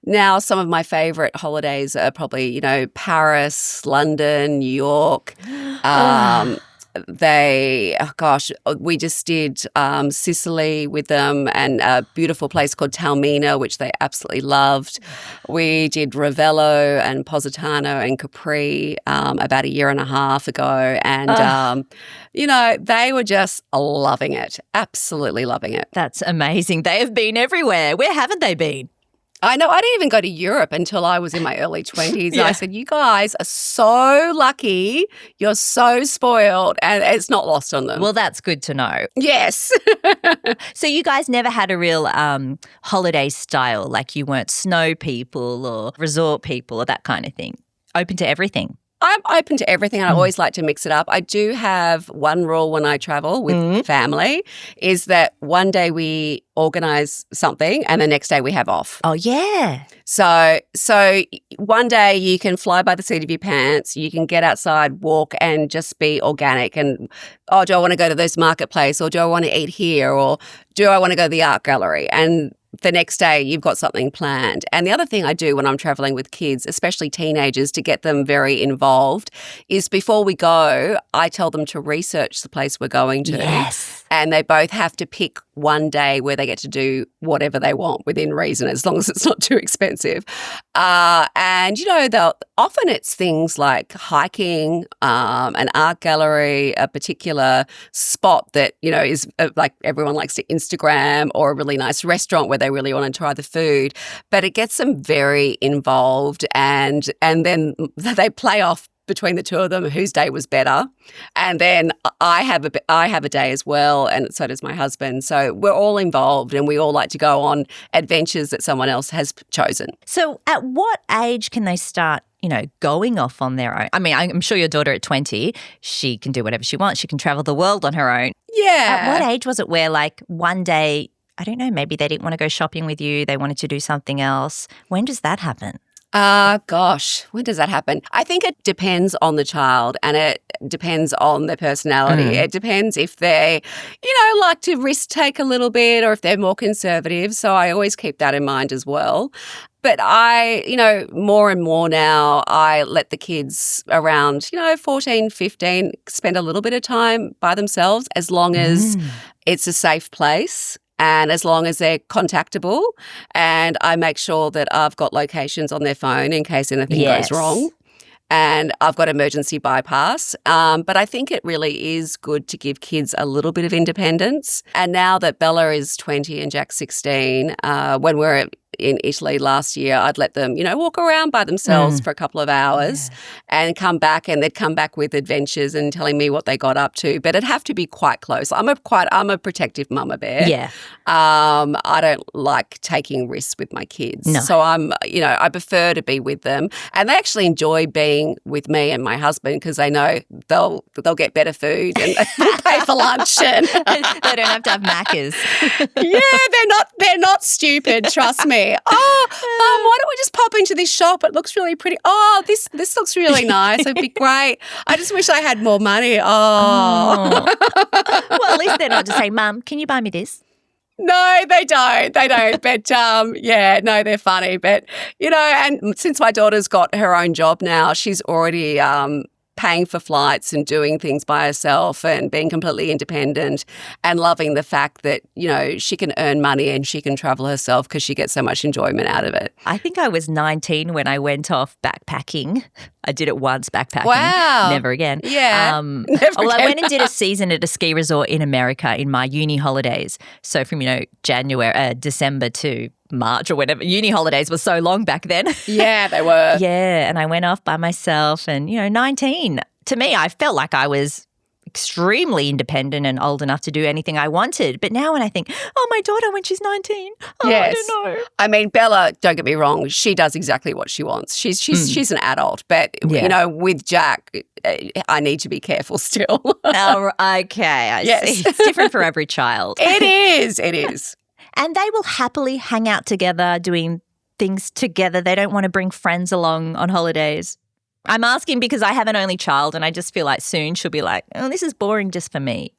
now some of my favourite holidays are probably, Paris, London, New York. We just did Sicily with them and a beautiful place called Taormina, which they absolutely loved. We did Ravello and Positano and Capri about 1.5 years ago. And, they were just loving it, absolutely loving it. That's amazing. They have been everywhere. Where haven't they been? I know. I didn't even go to Europe until I was in my early 20s. Yeah. I said, you guys are so lucky. You're so spoiled. And it's not lost on them. Well, that's good to know. Yes. So you guys never had a real holiday style, like you weren't snow people or resort people or that kind of thing? Open to everything? I'm open to everything and I always like to mix it up. I do have one rule when I travel with family is that one day we organise something and the next day we have off. Oh, yeah. So one day you can fly by the seat of your pants, you can get outside, walk and just be organic and, do I want to go to this marketplace or do I want to eat here or do I want to go to the art gallery? And the next day you've got something planned. And the other thing I do when I'm traveling with kids, especially teenagers, to get them very involved is before we go, I tell them to research the place we're going to. Yes. And they both have to pick one day where they get to do whatever they want within reason, as long as it's not too expensive. And, often it's things like hiking, an art gallery, a particular spot that, is like everyone likes to Instagram, or a really nice restaurant where they really want to try the food. But it gets them very involved, and then they play off between the two of them whose day was better. And then I have a day as well, and so does my husband. So we're all involved, and we all like to go on adventures that someone else has chosen. So at what age can they start, going off on their own? I mean, I'm sure your daughter at 20, she can do whatever she wants. She can travel the world on her own. Yeah. At what age was it where, like, one day, I don't know, maybe they didn't want to go shopping with you, they wanted to do something else? When does that happen? Gosh, when does that happen? I think it depends on the child, and it depends on their personality. It depends if they, like to risk take a little bit, or if they're more conservative. So I always keep that in mind as well. But more and more now, I let the kids around, 14, 15, spend a little bit of time by themselves, as long as it's a safe place. And as long as they're contactable, and I make sure that I've got locations on their phone in case anything goes wrong, and I've got emergency bypass. But I think it really is good to give kids a little bit of independence. And now that Bella is 20 and Jack's 16, when we're in Italy last year, I'd let them, walk around by themselves for a couple of hours and come back, and they'd come back with adventures and telling me what they got up to. But it'd have to be quite close. I'm a protective mama bear. Yeah. I don't like taking risks with my kids. No. So I prefer to be with them, and they actually enjoy being with me and my husband because they know they'll get better food and we'll pay for lunch. And they don't have to have Maccas. Yeah, they're not stupid, trust me. Oh, Mum, why don't we just pop into this shop? It looks really pretty. Oh, this looks really nice. It'd be great. I just wish I had more money. Oh. Well, at least they're not just saying, Mum, can you buy me this? No, they don't. They don't. But no, they're funny. But, and since my daughter's got her own job now, she's already paying for flights and doing things by herself and being completely independent, and loving the fact that, she can earn money and she can travel herself because she gets so much enjoyment out of it. I think I was 19 when I went off backpacking. I did it once, backpacking. Wow. Never again. Yeah. I went and did a season at a ski resort in America in my uni holidays. So from, December to March or whatever. Uni holidays were so long back then. Yeah, they were. Yeah, and I went off by myself, and 19. To me, I felt like I was extremely independent and old enough to do anything I wanted. But now when I think, my daughter when she's 19, yes. I don't know. I mean, Bella, don't get me wrong, she does exactly what she wants. She's an adult, but with Jack, I need to be careful still. Oh, okay, I see. It's different for every child. It is. And they will happily hang out together, doing things together. They don't want to bring friends along on holidays. I'm asking because I have an only child, and I just feel like soon she'll be like, oh, this is boring just for me.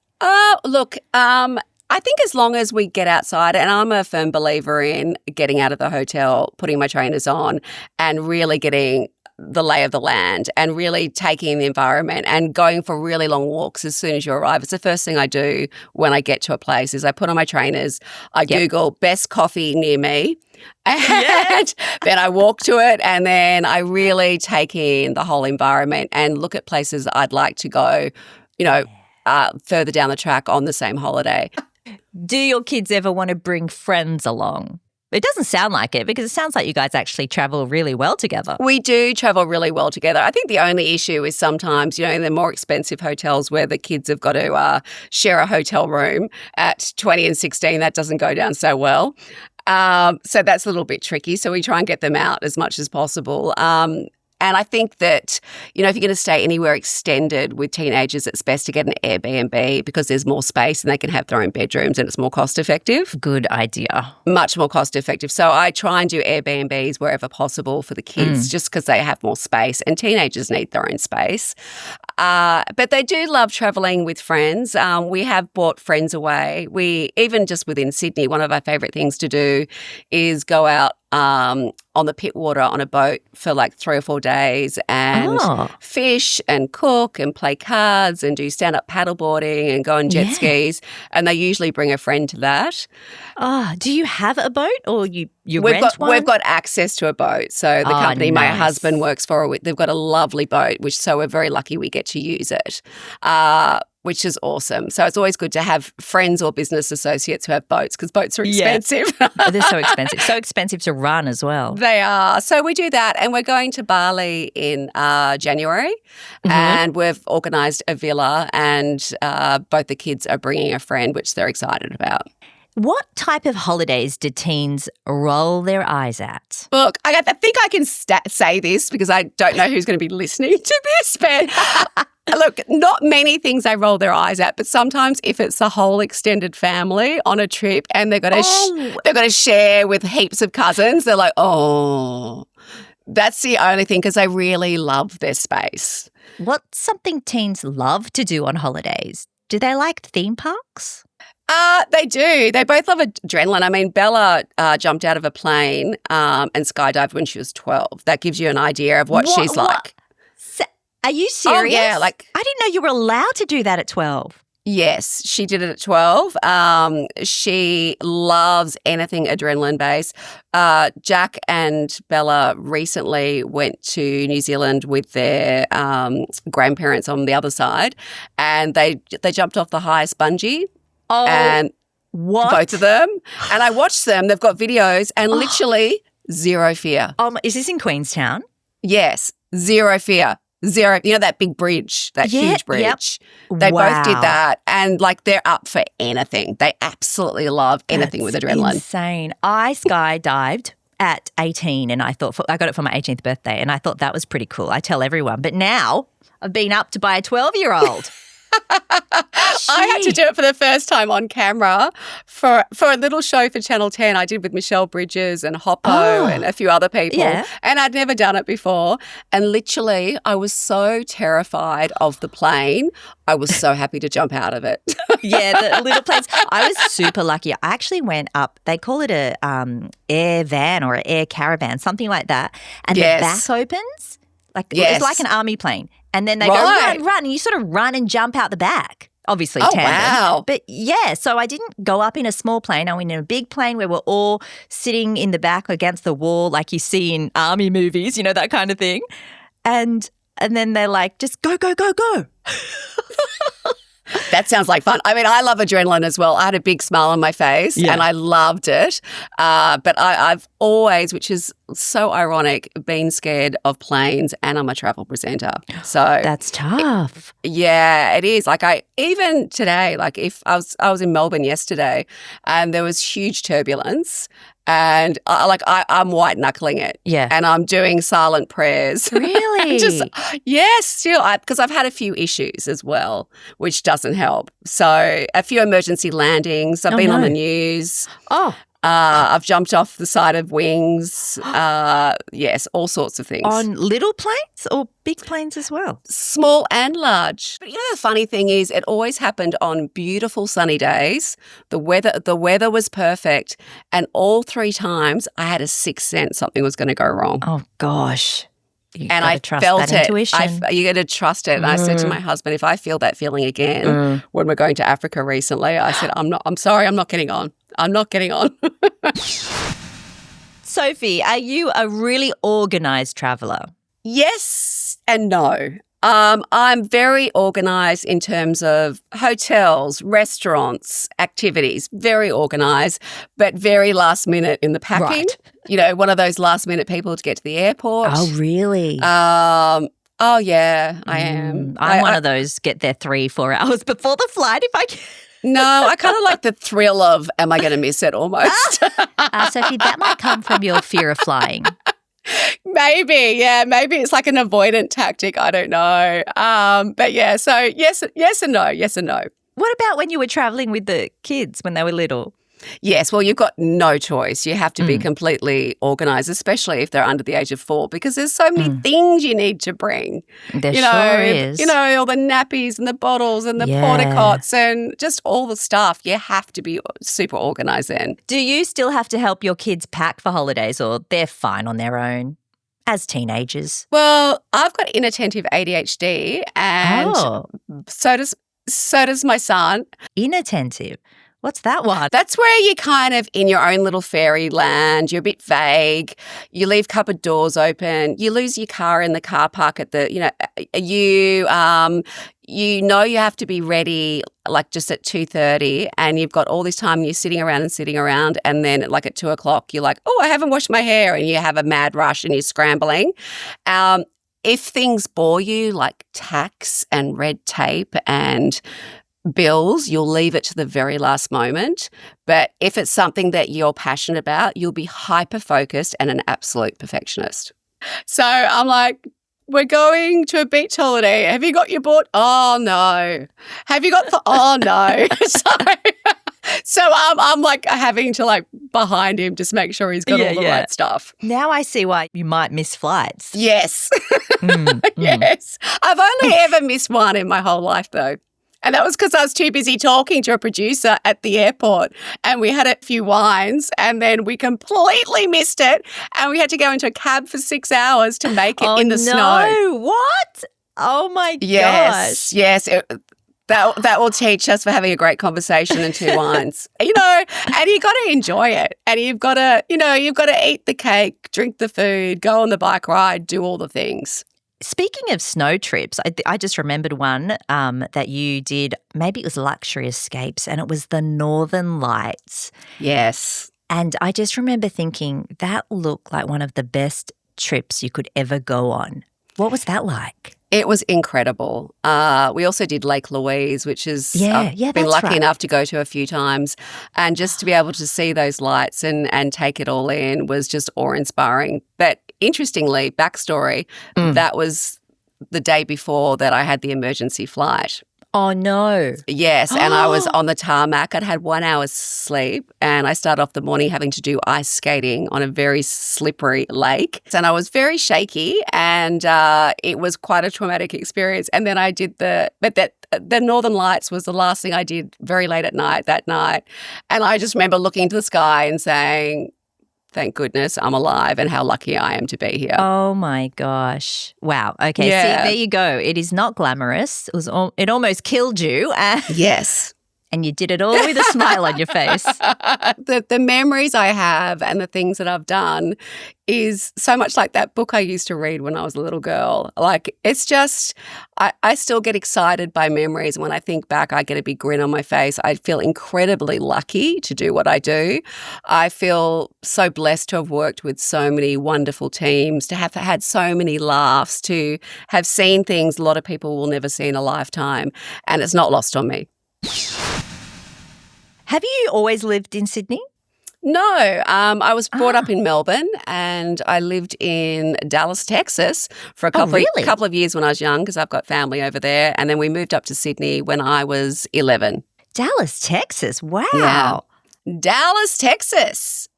Look, I think as long as we get outside, and I'm a firm believer in getting out of the hotel, putting my trainers on, and really getting the lay of the land and really taking the environment and going for really long walks as soon as you arrive. It's the first thing I do when I get to a place is I put on my trainers, I Google best coffee near me, and then I walk to it, and then I really take in the whole environment and look at places I'd like to go, further down the track on the same holiday. Do your kids ever want to bring friends along? It doesn't sound like it, because it sounds like you guys actually travel really well together. We do travel really well together. I think the only issue is sometimes, in the more expensive hotels where the kids have got to share a hotel room at 20 and 16, that doesn't go down so well. So that's a little bit tricky. So we try and get them out as much as possible. And I think that, if you're going to stay anywhere extended with teenagers, it's best to get an Airbnb because there's more space and they can have their own bedrooms and it's more cost effective. Good idea. Much more cost effective. So I try and do Airbnbs wherever possible for the kids just because they have more space, and teenagers need their own space. But they do love travelling with friends. We have brought friends away. Even just within Sydney, one of our favourite things to do is go out on the Pittwater on a boat for like 3 or 4 days and fish and cook and play cards and do stand-up paddleboarding and go on jet skis. And they usually bring a friend to that. Oh, do you have a boat or you We've rent one? We've got access to a boat. So the company my husband works for, they've got a lovely boat, so we're very lucky we get to use it. Which is awesome. So it's always good to have friends or business associates who have boats because boats are expensive. They're so expensive. So expensive to run as well. They are. So we do that and we're going to Bali in January and we've organised a villa and both the kids are bringing a friend, which they're excited about. What type of holidays do teens roll their eyes at? Look, I think I can say this because I don't know who's going to be listening to this, but look, not many things they roll their eyes at, but sometimes if it's a whole extended family on a trip and they've got to share with heaps of cousins, they're like, oh, that's the only thing because they really love their space. What's something teens love to do on holidays? Do they like theme parks? They do. They both love adrenaline. I mean, Bella jumped out of a plane and skydived when she was 12. That gives you an idea of what she's like. Are you serious? Oh, yeah. I didn't know you were allowed to do that at 12. Yes, she did it at 12. She loves anything adrenaline-based. Jack and Bella recently went to New Zealand with their grandparents on the other side and they jumped off the highest bungee. Oh, and what? Both of them. And I watched them. They've got videos and literally zero fear. Is this in Queenstown? Yes, zero fear. Zero. You know that big bridge, that huge bridge? Yep. They both did Wow. that and they're up for anything. They absolutely love anything with adrenaline. Insane. I skydived at 18 and I got it for my 18th birthday and I thought that was pretty cool. I tell everyone. But now I've been upped by a 12-year-old. I had to do it for the first time on camera for a little show for Channel 10 I did with Michelle Bridges and Hoppo and a few other people. Yeah. And I'd never done it before. And literally I was so terrified of the plane. I was so happy to jump out of it. Yeah, the little planes. I was super lucky. I actually went up, they call it a air van or an air caravan, something like that. And the back opens. It's like an army plane. And then they go run, run, and you sort of run and jump out the back. Obviously tandem. Wow. But yeah, so I didn't go up in a small plane. I went in a big plane where we're all sitting in the back against the wall like you see in army movies, you know, that kind of thing. And then they're like, just go, go, go, go. That sounds like fun. I mean, I love adrenaline as well. I had a big smile on my face and I loved it. But I've always, which is so ironic, been scared of planes and I'm a travel presenter. So that's tough. Yeah, it is. Even today, if I was in Melbourne yesterday and there was huge turbulence and I'm white knuckling it. Yeah. And I'm doing silent prayers. Really? Still, because I've had a few issues as well, which doesn't help. So a few emergency landings. I've been on the news. Oh. I've jumped off the side of wings. Yes, all sorts of things. On little planes or big planes as well? Small and large. But you know the funny thing is it always happened on beautiful sunny days. The weather was perfect and all 3 times I had a sixth sense something was going to go wrong. Oh gosh. And I felt it. You got to trust it. And I said to my husband, if I feel that feeling again when we're going to Africa recently, I said, I'm sorry, I'm not getting on. I'm not getting on. Sophie, are you a really organised traveller? Yes and no. I'm very organised in terms of hotels, restaurants, activities, very organised, but very last minute in the packing. Right. You know, one of those last minute people to get to the airport. Oh, really? Oh, yeah, I am. I'm one of those get there 3-4 hours before the flight if I can. No, I kind of like the thrill of am I going to miss it almost? Sophie, that might come from your fear of flying. Maybe, yeah. Maybe it's like an avoidant tactic. I don't know. But yeah, so yes and no, yes and no. What about when you were travelling with the kids when they were little? Yes, well, you've got no choice. You have to be completely organised, especially if they're under the age of 4, because there's so many things you need to bring. There sure is. All the nappies and the bottles and the porta cots and just all the stuff. You have to be super organised then. Do you still have to help your kids pack for holidays, or they're fine on their own as teenagers? Well, I've got inattentive ADHD, and so does my son. Inattentive? What's that one? That's where you're kind of in your own little fairyland. You're a bit vague. You leave cupboard doors open. You lose your car in the car park at the, you have to be ready like just at 2:30, and you've got all this time and you're sitting around, and then like at 2:00 you're like, oh, I haven't washed my hair, and you have a mad rush and you're scrambling. If things bore you like tax and red tape and bills, you'll leave it to the very last moment. But if it's something that you're passionate about, you'll be hyper-focused and an absolute perfectionist. So I'm like, we're going to a beach holiday. Have you got your board? Oh, no. Have you got the... Oh, no. So I'm like having to like behind him just make sure he's got all the right stuff. Now I see why you might miss flights. Yes. Yes. I've only ever missed one in my whole life though. And that was because I was too busy talking to a producer at the airport, and we had a few wines, and then we completely missed it, and we had to go into a cab for 6 hours to make it in the snow. What? Oh my gosh. Yes. That will teach us for having a great conversation and 2 wines. And you got to enjoy it. And you've got to eat the cake, drink the food, go on the bike ride, do all the things. Speaking of snow trips, I just remembered one that you did. Maybe it was Luxury Escapes, and it was the Northern Lights. Yes. And I just remember thinking that looked like one of the best trips you could ever go on. What was that like? It was incredible. We also did Lake Louise, which is I've been lucky enough to go to a few times. And just to be able to see those lights and take it all in was just awe-inspiring. But interestingly, backstory, that was the day before that I had the emergency flight. Oh, no. Yes, and I was on the tarmac. I'd had 1 hour's sleep, and I started off the morning having to do ice skating on a very slippery lake. And I was very shaky, and it was quite a traumatic experience. And then I did the Northern Lights was the last thing I did very late at night that night. And I just remember looking into the sky and saying, thank goodness I'm alive and how lucky I am to be here. Oh, my gosh. Wow. Okay, See, there you go. It is not glamorous. It almost killed you. Yes. And you did it all with a smile on your face. The memories I have and the things that I've done is so much like that book I used to read when I was a little girl. Like, it's just, I still get excited by memories. When I think back, I get a big grin on my face. I feel incredibly lucky to do what I do. I feel so blessed to have worked with so many wonderful teams, to have had so many laughs, to have seen things a lot of people will never see in a lifetime. And it's not lost on me. Have you always lived in Sydney? No, I was brought up in Melbourne, and I lived in Dallas, Texas for a couple of years when I was young, because I've got family over there. And then we moved up to Sydney when I was 11. Dallas, Texas. Wow. Yeah. Dallas, Texas.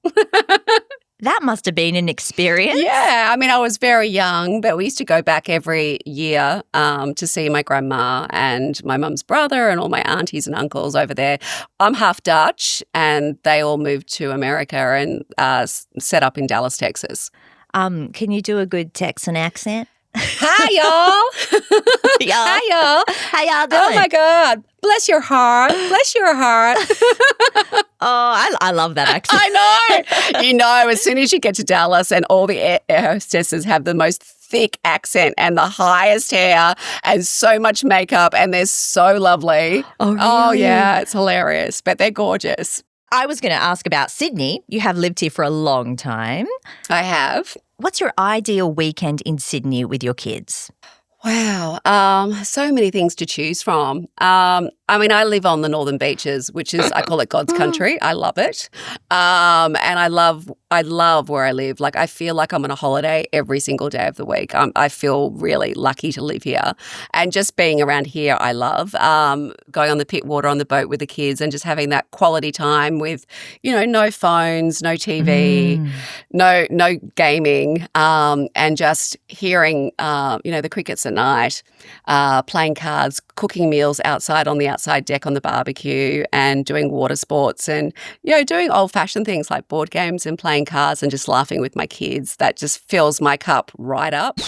That must have been an experience. Yeah. I mean, I was very young, but we used to go back every year to see my grandma and my mum's brother and all my aunties and uncles over there. I'm half Dutch, and they all moved to America and set up in Dallas, Texas. Can you do a good Texan accent? Hi, y'all. Hi, y'all. How y'all doing? Oh, my God. Bless your heart. Bless your heart. Oh, I love that accent. I know. As soon as you get to Dallas, and all the air hostesses have the most thick accent and the highest hair and so much makeup, and they're so lovely. Oh, really? Oh, yeah. It's hilarious. But they're gorgeous. I was going to ask about Sydney. You have lived here for a long time. I have. What's your ideal weekend in Sydney with your kids? Wow. So many things to choose from. I mean, I live on the northern beaches, which is, I call it God's country. I love it. And I love I love where I live. Like, I feel like I'm on a holiday every single day of the week. I feel really lucky to live here. And just being around here, I love. Going on the Pittwater on the boat with the kids and just having that quality time with, no phones, no TV, no gaming, and just hearing, the crickets at night, playing cards, cooking meals outside on the outside deck on the barbecue, and doing water sports and, doing old-fashioned things like board games and playing cards and just laughing with my kids. That just fills my cup right up.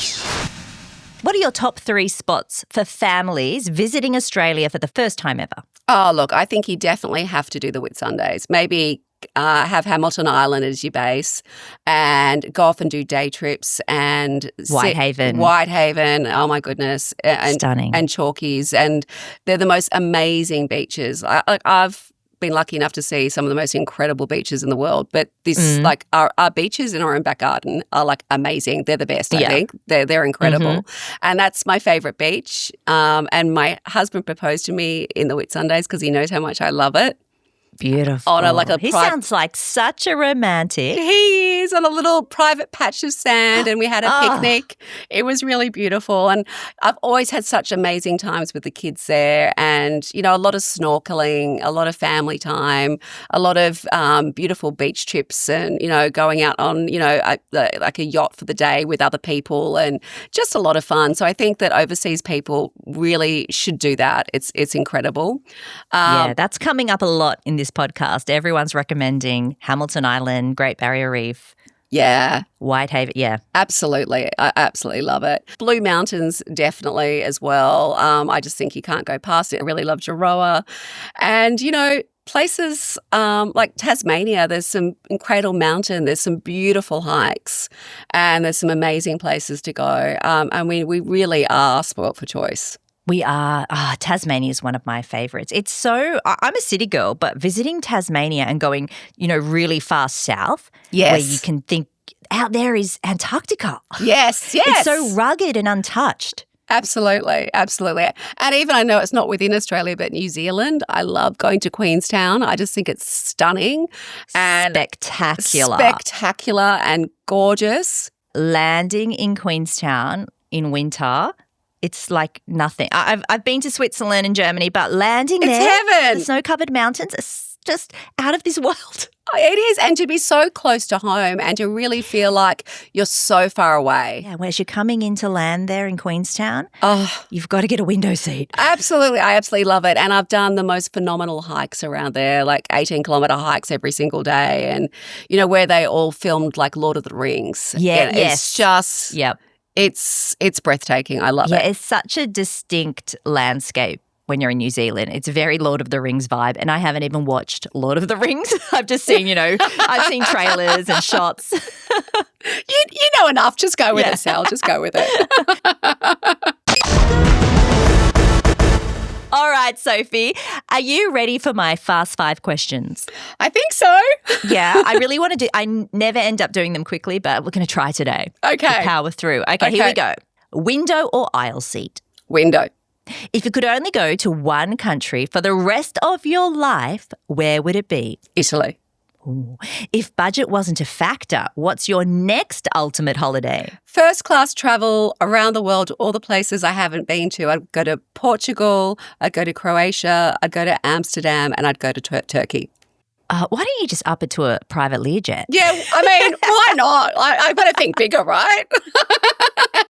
What are your top 3 spots for families visiting Australia for the first time ever? Oh, look, I think you definitely have to do the Whitsundays. Maybe have Hamilton Island as your base and go off and do day trips and Whitehaven. Oh, my goodness. Stunning. And Chalkies. And they're the most amazing beaches. I've been lucky enough to see some of the most incredible beaches in the world, but our beaches in our own back garden are amazing. They're the best, I think. They're incredible. And that's my favourite beach. And my husband proposed to me in the Whitsundays because he knows how much I love it. Beautiful. He sounds like such a romantic. He is, on a little private patch of sand, and we had a picnic. It was really beautiful, and I've always had such amazing times with the kids there, and a lot of snorkeling, a lot of family time, a lot of beautiful beach trips, and going out on like a yacht for the day with other people, and just a lot of fun. So I think that overseas people really should do that. It's incredible. That's coming up a lot in this podcast. Everyone's recommending Hamilton Island, Great Barrier Reef. Yeah. Whitehaven, yeah. Absolutely. I absolutely love it. Blue Mountains, definitely as well. I just think you can't go past it. I really love Giroa. And, places like Tasmania, there's some Cradle Mountain, there's some beautiful hikes, and there's some amazing places to go. We really are spoilt for choice. We are. Tasmania is one of my favourites. It's so, I'm a city girl, but visiting Tasmania and going, really far south, where you can think out there is Antarctica. Yes. It's so rugged and untouched. Absolutely. And even, I know it's not within Australia, but New Zealand, I love going to Queenstown. I just think it's stunning and spectacular and gorgeous. Landing in Queenstown in winter, it's like nothing. I've been to Switzerland and Germany, but landing it's heaven. The snow-covered mountains, is just out of this world. It is, and to be so close to home and to really feel like you're so far away. Yeah, whereas you're coming into land there in Queenstown, you've got to get a window seat. Absolutely. I absolutely love it. And I've done the most phenomenal hikes around there, like 18-kilometre hikes every single day, and, where they all filmed like Lord of the Rings. Yeah, yes. It's just... Yep. It's breathtaking. I love it. Yeah, it's such a distinct landscape when you're in New Zealand. It's a very Lord of the Rings vibe, and I haven't even watched Lord of the Rings. I've just seen, I've seen trailers and shots. You know enough. Just go with it, Sal. Just go with it. All right, Sophie, are you ready for my Fast 5 questions? I think so. Yeah, I really want to do. I never end up doing them quickly, but we're going to try today. Okay. To power through. Okay, here we go. Window or aisle seat? Window. If you could only go to one country for the rest of your life, where would it be? Italy. Ooh. If budget wasn't a factor, what's your next ultimate holiday? First class travel around the world, all the places I haven't been to. I'd go to Portugal, I'd go to Croatia, I'd go to Amsterdam, and I'd go to Turkey. Why don't you just up it to a private Learjet? Yeah, I mean, why not? I've got to think bigger, right?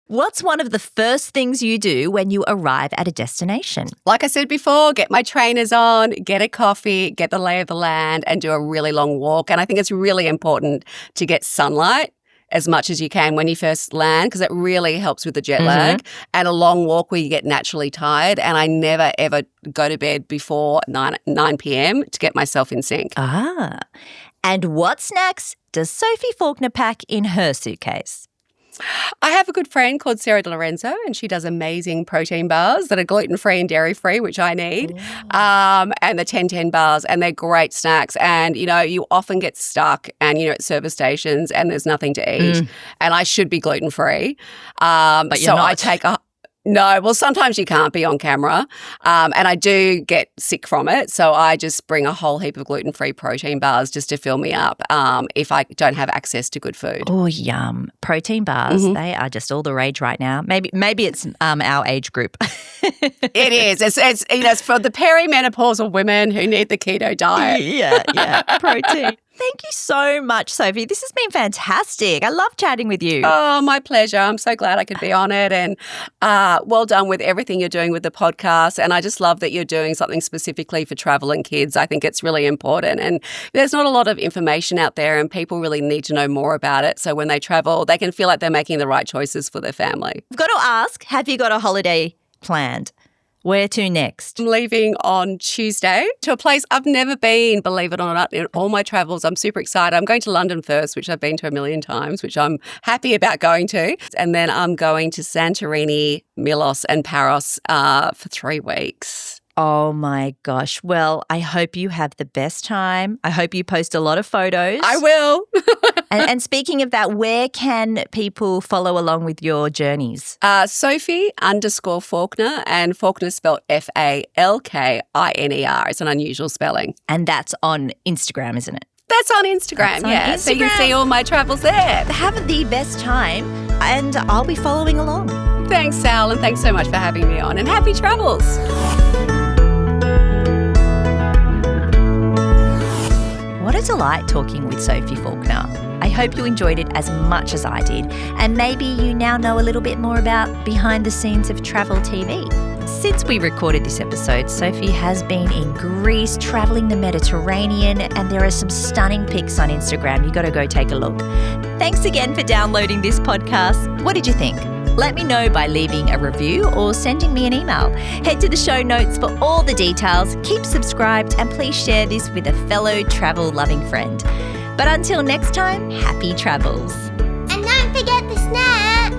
What's one of the first things you do when you arrive at a destination? Like I said before, get my trainers on, get a coffee, get the lay of the land, and do a really long walk. And I think it's really important to get sunlight as much as you can when you first land, because it really helps with the jet lag, and a long walk where you get naturally tired. And I never, ever go to bed before 9 p.m. to get myself in sync. And what snacks does Sophie Falkiner pack in her suitcase? I have a good friend called Sarah De Lorenzo, and she does amazing protein bars that are gluten-free and dairy-free, which I need, and the 10-10 bars, and they're great snacks. And, you often get stuck and, at service stations and there's nothing to eat, and I should be gluten-free. But you're not. No, well, sometimes you can't be on camera, and I do get sick from it. So I just bring a whole heap of gluten-free protein bars just to fill me up if I don't have access to good food. Oh, yum. Protein bars, they are just all the rage right now. Maybe it's our age group. It is. It's for the perimenopausal women who need the keto diet. Yeah, protein. Thank you so much, Sophie. This has been fantastic. I love chatting with you. Oh, my pleasure. I'm so glad I could be on it. And well done with everything you're doing with the podcast. And I just love that you're doing something specifically for travel and kids. I think it's really important. And there's not a lot of information out there, and people really need to know more about it. So when they travel, they can feel like they're making the right choices for their family. I've got to ask, have you got a holiday planned? Where to next? I'm leaving on Tuesday to a place I've never been, believe it or not, in all my travels. I'm super excited. I'm going to London first, which I've been to a million times, which I'm happy about going to. And then I'm going to Santorini, Milos and Paros for 3 weeks. Oh my gosh. Well, I hope you have the best time. I hope you post a lot of photos. I will. and speaking of that, where can people follow along with your journeys? Sophie_Falkiner, and Faulkner spelled Falkiner. It's an unusual spelling. And that's on Instagram, isn't it? That's on Instagram, yeah. So you can see all my travels there. Have the best time, and I'll be following along. Thanks, Sal, and thanks so much for having me on, and happy travels. What a delight talking with Sophie Falkiner. I hope you enjoyed it as much as I did, and maybe you now know a little bit more about behind the scenes of travel TV. Since we recorded this episode, Sophie has been in Greece, travelling the Mediterranean, and there are some stunning pics on Instagram. You got to go take a look. Thanks again for downloading this podcast. What did you think? Let me know by leaving a review or sending me an email. Head to the show notes for all the details. Keep subscribed, and please share this with a fellow travel-loving friend. But until next time, happy travels. And don't forget the snacks.